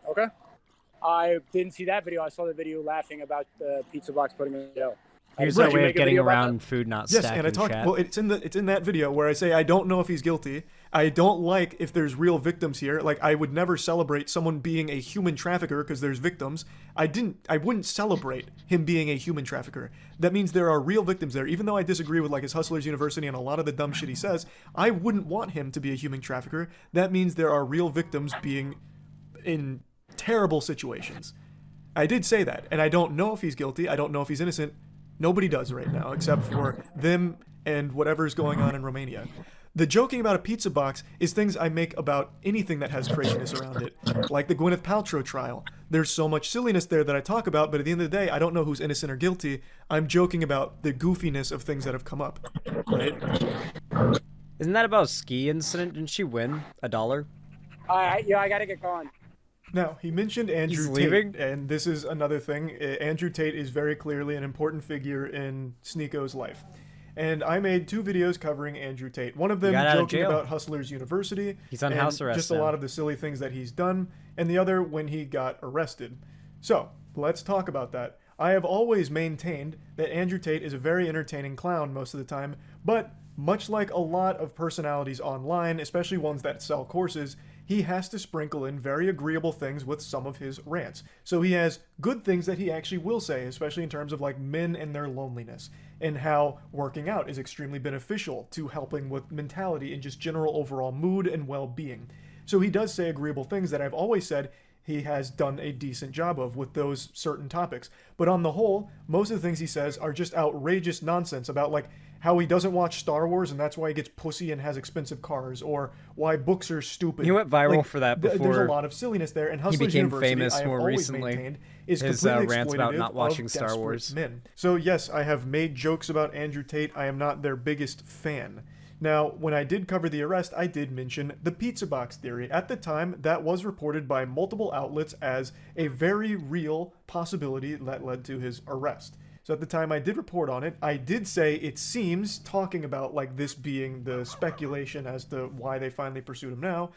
Okay. I didn't see that video. I saw the video laughing about the pizza box putting in jail. Here's Did a you way make of a getting video about around food not Yes, stacking and I talked. chat. Well, it's in that video where I say I don't know if he's guilty. I don't like if there's real victims here. Like I would never celebrate someone being a human trafficker because there's victims. I wouldn't celebrate him being a human trafficker. That means there are real victims there. Even though I disagree with like his Hustlers University and a lot of the dumb shit he says, I wouldn't want him to be a human trafficker. That means there are real victims being in terrible situations. I did say that, and I don't know if he's guilty. I don't know if he's innocent. Nobody does right now, except for them and whatever's going on in Romania. The joking about a pizza box is things I make about anything that has craziness around it, like the Gwyneth Paltrow trial. There's so much silliness there that I talk about, but at the end of the day, I don't know who's innocent or guilty. I'm joking about the goofiness of things that have come up, right? Isn't that about a ski incident? Didn't she win $1? I gotta get going. Now, he mentioned Andrew He's Tate, leaving? and this is another thing. Andrew Tate is very clearly an important figure in Sneako's life. And I made 2 videos covering Andrew Tate. One of them got out of joking jail. about Hustlers University. He's on and house arrest just a now. lot of the silly things that he's done. And the other when he got arrested. So, let's talk about that. I have always maintained that Andrew Tate is a very entertaining clown most of the time, but much like a lot of personalities online, especially ones that sell courses, he has to sprinkle in very agreeable things with some of his rants. So he has good things that he actually will say, especially in terms of like men and their loneliness, and how working out is extremely beneficial to helping with mentality and just general overall mood and well-being. So he does say agreeable things that I've always said he has done a decent job of with those certain topics. But on the whole, most of the things he says are just outrageous nonsense about like how he doesn't watch Star Wars and that's why he gets pussy and has expensive cars, or why books are stupid. He went viral for that There's before a lot of silliness there, and he Hustlers became University, famous I have more always recently. maintained, is His completely rants about exploitative not watching of Star desperate Wars. men. So yes, I have made jokes about Andrew Tate. I am not their biggest fan. Now, when I did cover the arrest, I did mention the pizza box theory. At the time, that was reported by multiple outlets as a very real possibility that led to his arrest. So at the time I did report on it, I did say it seems, talking about like this being the speculation as to why they finally pursued him now.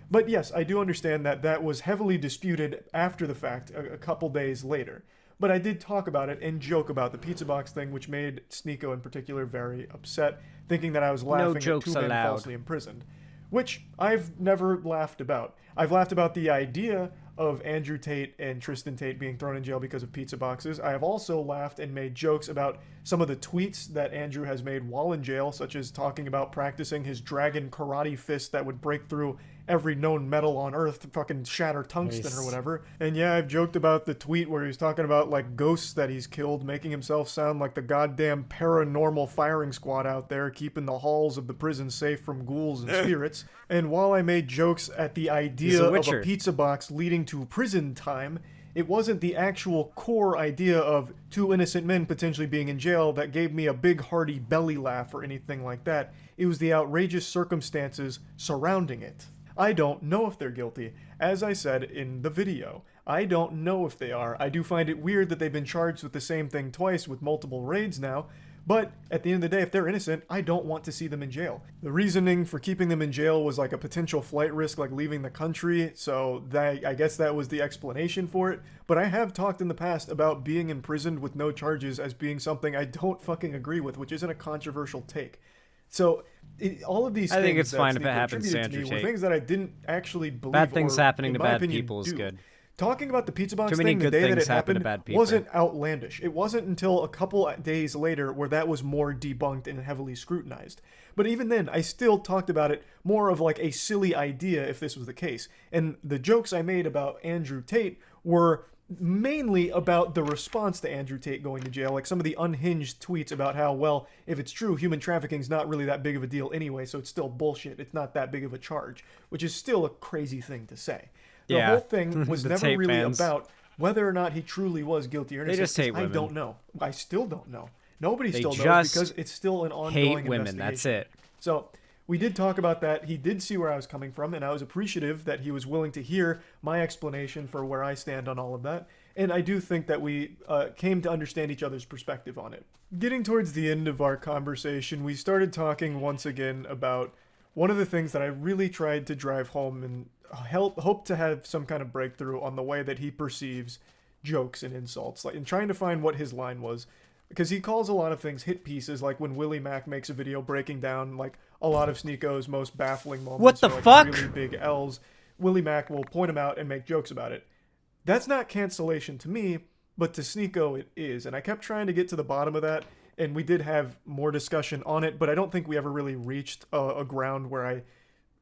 But yes, I do understand that that was heavily disputed after the fact, a couple days later. But I did talk about it and joke about the pizza box thing, which made Sneako in particular very upset, thinking that I was laughing at two men falsely imprisoned. Which I've never laughed about. I've laughed about the idea of Andrew Tate and Tristan Tate being thrown in jail because of pizza boxes. I have also laughed and made jokes about some of the tweets that Andrew has made while in jail, such as talking about practicing his dragon karate fist that would break through every known metal on Earth to fucking shatter tungsten or whatever. And yeah, I've joked about the tweet where he's talking about like ghosts that he's killed, making himself sound like the goddamn paranormal firing squad out there, keeping the halls of the prison safe from ghouls and spirits. And while I made jokes at the idea of a pizza box leading to prison time, it wasn't the actual core idea of two innocent men potentially being in jail that gave me a big hearty belly laugh or anything like that. It was the outrageous circumstances surrounding it. I don't know if they're guilty. As I said in the video, I don't know if they are. I do find it weird that they've been charged with the same thing twice with multiple raids now, but at the end of the day, if they're innocent, I don't want to see them in jail. The reasoning for keeping them in jail was like a potential flight risk, like leaving the country, so I guess that was the explanation for it. But I have talked in the past about being imprisoned with no charges as being something I don't fucking agree with, which isn't a controversial take. So all of these things, I think it's fine if it Sneako happens to attributed Andrew me were Tate. things that I didn't actually believe. Bad things or, happening in to my bad opinion, people is do. good. Talking about the pizza box Too many thing the good day that things it happen to happened bad people. wasn't outlandish. It wasn't until a couple days later where that was more debunked and heavily scrutinized. But even then, I still talked about it more of like a silly idea if this was the case. And the jokes I made about Andrew Tate were mainly about the response to Andrew Tate going to jail, like some of the unhinged tweets about how, well, if it's true, human trafficking is not really that big of a deal anyway, so it's still bullshit. It's not that big of a charge, which is still a crazy thing to say. The whole thing was The never Tate really fans. about whether or not he truly was guilty or innocent. just hate 'cause I women. don't know. I still don't know. Nobody They still knows just because it's still an ongoing hate investigation. women, that's it. So we did talk about that. He did see where I was coming from, and I was appreciative that he was willing to hear my explanation for where I stand on all of that. And I do think that we came to understand each other's perspective on it. Getting towards the end of our conversation, we started talking once again about one of the things that I really tried to drive home and hope to have some kind of breakthrough on the way that he perceives jokes and insults, like, and trying to find what his line was. Because he calls a lot of things hit pieces, like when Willie Mack makes a video breaking down like a lot of Sneako's most baffling moments. What the or, like, fuck? Really big L's. Willie Mack will point them out and make jokes about it. That's not cancellation to me, but to Sneako it is. And I kept trying to get to the bottom of that, and we did have more discussion on it, but I don't think we ever really reached a ground where I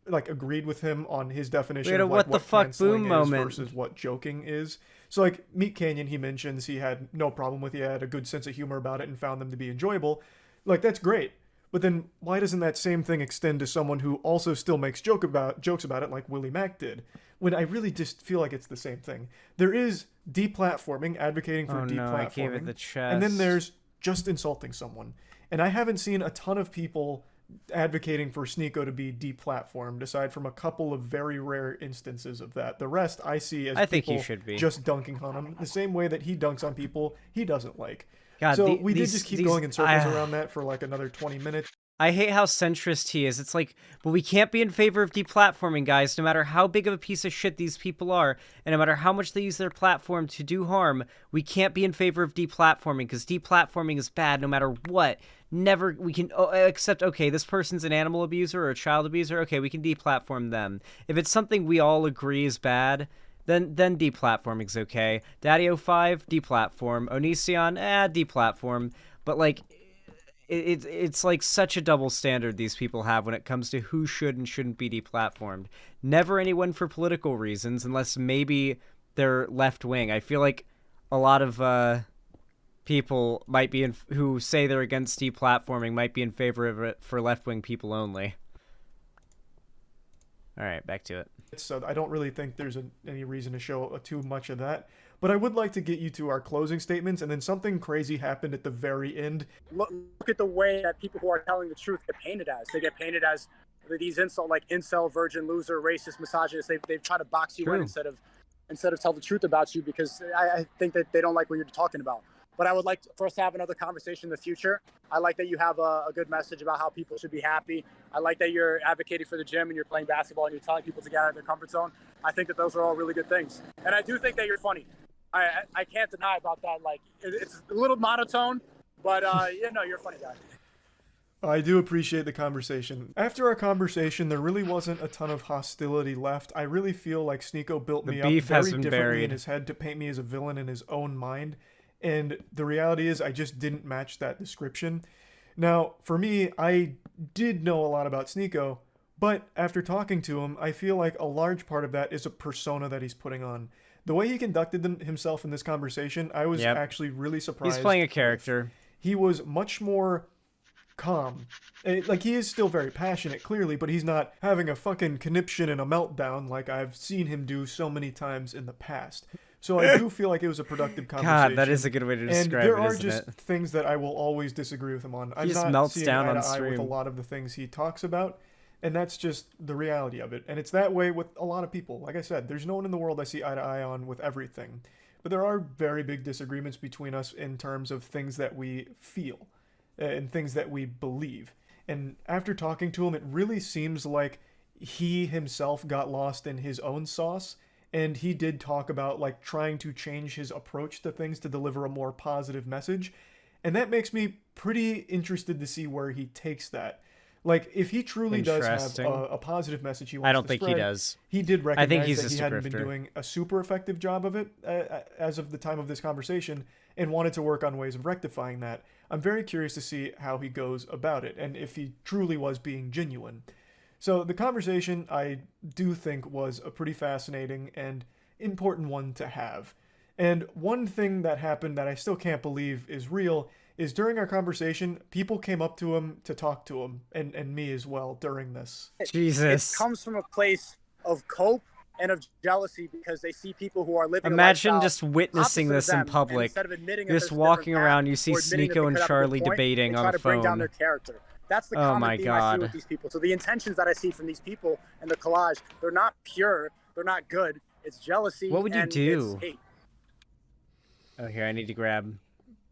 like agreed with him on his definition We had a of like, what the fuck canceling boom is moment. versus what joking is. So like Meat Canyon, he mentions he had no problem with. He had a good sense of humor about it and found them to be enjoyable. Like, that's great. But then why doesn't that same thing extend to someone who also still makes jokes about it like Willie Mack did? When I really just feel like it's the same thing. There is deplatforming, advocating for Oh deplatforming. no, I gave it the chest. And then there's just insulting someone. And I haven't seen a ton of people advocating for Sneako to be deplatformed, aside from a couple of very rare instances of that. The rest I see as I think he people should be. just dunking on him, the same way that he dunks on people he doesn't like. God, So the- we did these- just keep these- going in circles I- around that for like another 20 minutes. I hate how centrist he is. It's like, but we can't be in favor of deplatforming, guys, no matter how big of a piece of shit these people are, and no matter how much they use their platform to do harm, we can't be in favor of deplatforming, because deplatforming is bad no matter what. Never, we can, except, okay, this person's an animal abuser or a child abuser, okay, we can deplatform them. If it's something we all agree is bad, then deplatforming's okay. Daddy05, deplatform. Onision, deplatform. But, like, it's like such a double standard these people have when it comes to who should and shouldn't be deplatformed. Never anyone for political reasons, unless maybe they're left wing. I feel like a lot of people might be who say they're against deplatforming might be in favor of it for left-wing people only. All right, back to it. So I don't really think there's any reason to show too much of that. But I would like to get you to our closing statements, and then something crazy happened at the very end. Look at the way that people who are telling the truth get painted as. They get painted as these incel, virgin, loser, racist, misogynist. They've tried to box you in instead of tell the truth about you, because I think that they don't like what you're talking about. But I would like for us to have another conversation in the future. I like that you have a good message about how people should be happy. I like that you're advocating for the gym and you're playing basketball and you're telling people to get out of their comfort zone. I think that those are all really good things. And I do think that you're funny. I can't deny about that. Like, it's a little monotone, but you're a funny guy. I do appreciate the conversation. After our conversation, there really wasn't a ton of hostility left. I really feel like Sneako built me up very differently in his head to paint me as a villain in his own mind. And the reality is I just didn't match that description. Now, for me, I did know a lot about Sneako, but after talking to him, I feel like a large part of that is a persona that he's putting on. The way he conducted himself in this conversation, I was actually really surprised. He's playing a character. He was much more calm. Like, he is still very passionate, clearly, but he's not having a fucking conniption and a meltdown like I've seen him do so many times in the past. So I do feel like it was a productive conversation. God, that is a good way to describe it, and there are isn't just it? things that I will always disagree with him on. I'm just not melts seeing down eye on to eye with a stream. lot of the things he talks about, and that's just the reality of it. And it's that way with a lot of people. Like I said, there's no one in the world I see eye to eye on with everything. But there are very big disagreements between us in terms of things that we feel and things that we believe. And after talking to him, it really seems like he himself got lost in his own sauce. And he did talk about like trying to change his approach to things to deliver a more positive message. And that makes me pretty interested to see where he takes that. Like, if he truly does have a positive message he wants to spread. I don't think he does. He did recognize I think he's that he hadn't been doing a super effective job of it as of the time of this conversation, and wanted to work on ways of rectifying that. I'm very curious to see how he goes about it, and if he truly was being genuine. So the conversation, I do think, was a pretty fascinating and important one to have. And one thing that happened that I still can't believe is real is during our conversation, people came up to him to talk to him, and me as well, during this. Jesus. It comes from a place of cope and of jealousy because they see people who are living Imagine just witnessing this in public. Just walking around, you see Sneako and Charlie debating on the phone. Bring down their character. That's the common theme I see with these people. So the intentions that I see from these people and the collage, they're not pure, they're not good. It's jealousy. What would you do? It's hate. Oh, here, I need to grab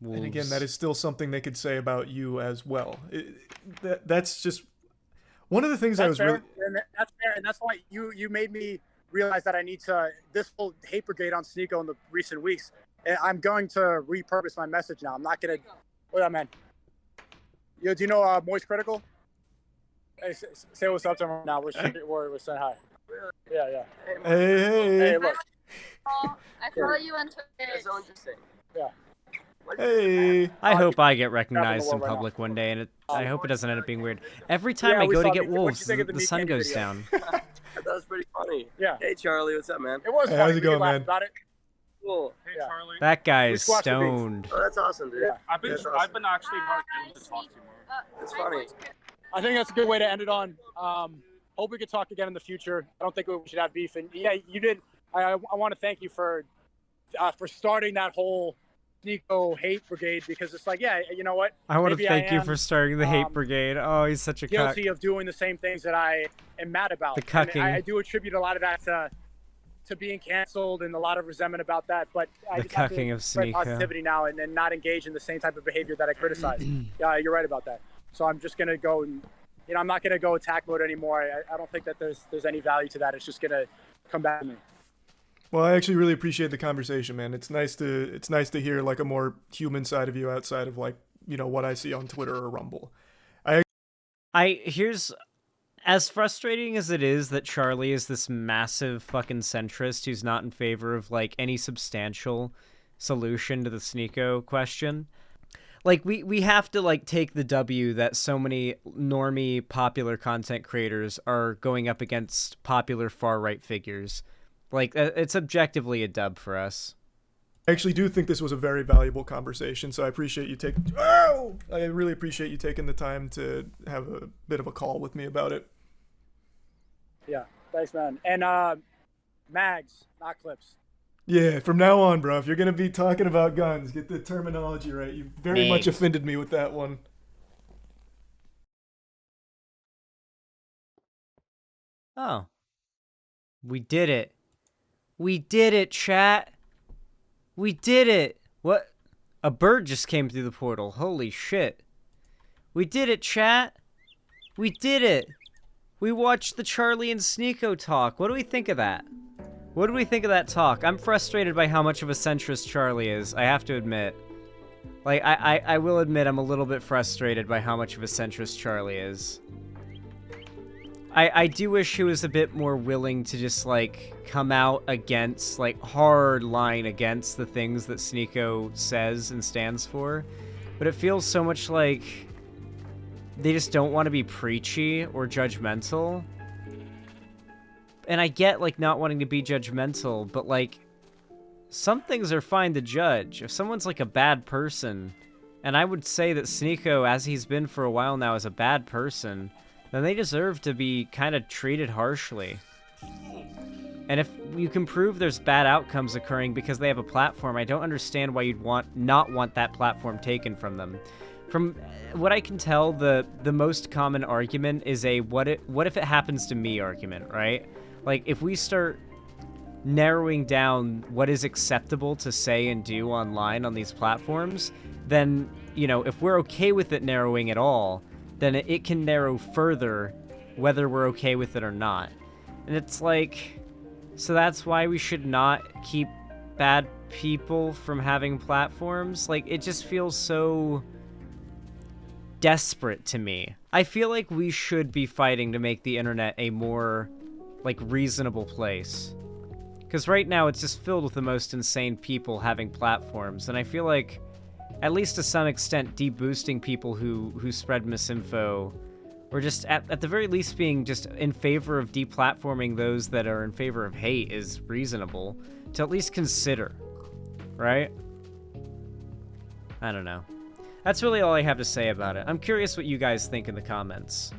wolves. And again, that is still something they could say about you as well. That's just one of the things That's I was fair. That's fair, and that's why you made me realize that I need to, this whole hate brigade on Sneako in the recent weeks, I'm going to repurpose my message now. I'm not going to, what up, man? Yo, do you know Moist Critical? Hey, say what's up to him now. We're saying hi. Yeah. Hey. Look. I follow you on Twitter. It's so interesting. Yeah. Hey. I hope I get recognized in public one day, and I hope it doesn't end up being weird. Every time I go to get wolves, the sun goes down. That was pretty funny. Yeah. Hey, Charlie, what's up, man? It was Hey, funny. how's it going, man? About it. Cool. Hey, Charlie. That guy is squashed the beef. stoned. Oh, that's awesome, dude. Yeah. I've been actually more able to talk to you more. It's funny. I think that's a good way to end it on. Hope we could talk again in the future. I don't think we should have beef. And yeah, you did. I want to thank you for starting that whole Sneako hate brigade, because it's like, yeah, you know what? I want to Maybe thank I you am, for starting the hate brigade. Oh, he's such a cuck. guilty of doing the same things that I am mad about. The cucking. And I do attribute a lot of that to being canceled and a lot of resentment about that. But I The just have cucking to of spread Sneako. positivity now and not engage in the same type of behavior that I criticize. Yeah, you're right about that. So I'm just gonna go and, I'm not gonna go attack mode anymore. I don't think that there's any value to that. It's just gonna come back to me. Well, I actually really appreciate the conversation, man. It's nice to hear like a more human side of you outside of like, what I see on Twitter or Rumble. Here's, as frustrating as it is that Charlie is this massive fucking centrist who's not in favor of like any substantial solution to the Sneako question. Like, we have to like take the W that so many normie popular content creators are going up against popular far right figures. Like, it's objectively a dub for us. I actually do think this was a very valuable conversation, so I appreciate you taking. Oh! I really appreciate you taking the time to have a bit of a call with me about it. Yeah, thanks, man. And mags, not clips. Yeah, from now on, bro, if you're gonna be talking about guns, get the terminology right. You very much offended me with that one. Oh. We did it. We did it, chat. We did it. What? A bird just came through the portal. Holy shit. We did it, chat. We did it. We watched the Charlie and Sneako talk. What do we think of that? What do we think of that talk? I'm frustrated by how much of a centrist Charlie is, I have to admit. Like, I will admit I'm a little bit frustrated by how much of a centrist Charlie is. I do wish he was a bit more willing to just, like, come out against, like, hard line against the things that Sneako says and stands for. But it feels so much like they just don't want to be preachy or judgmental. And I get, like, not wanting to be judgmental, but, like, some things are fine to judge. If someone's, like, a bad person, and I would say that Sneako, as he's been for a while now, is a bad person, then they deserve to be kind of treated harshly. And if you can prove there's bad outcomes occurring because they have a platform, I don't understand why you'd not want that platform taken from them. From what I can tell, the most common argument is a what if it happens to me argument, right? Like, if we start narrowing down what is acceptable to say and do online on these platforms, then, you know, if we're okay with it narrowing at all, then it can narrow further whether we're okay with it or not. And it's like, so that's why we should not keep bad people from having platforms? Like, it just feels so desperate to me. I feel like we should be fighting to make the internet a more, like, reasonable place. Because right now it's just filled with the most insane people having platforms, and I feel like, at least to some extent, deboosting people who spread misinfo, or just at the very least being just in favor of deplatforming those that are in favor of hate is reasonable to at least consider, right? I don't know. That's really all I have to say about it. I'm curious what you guys think in the comments.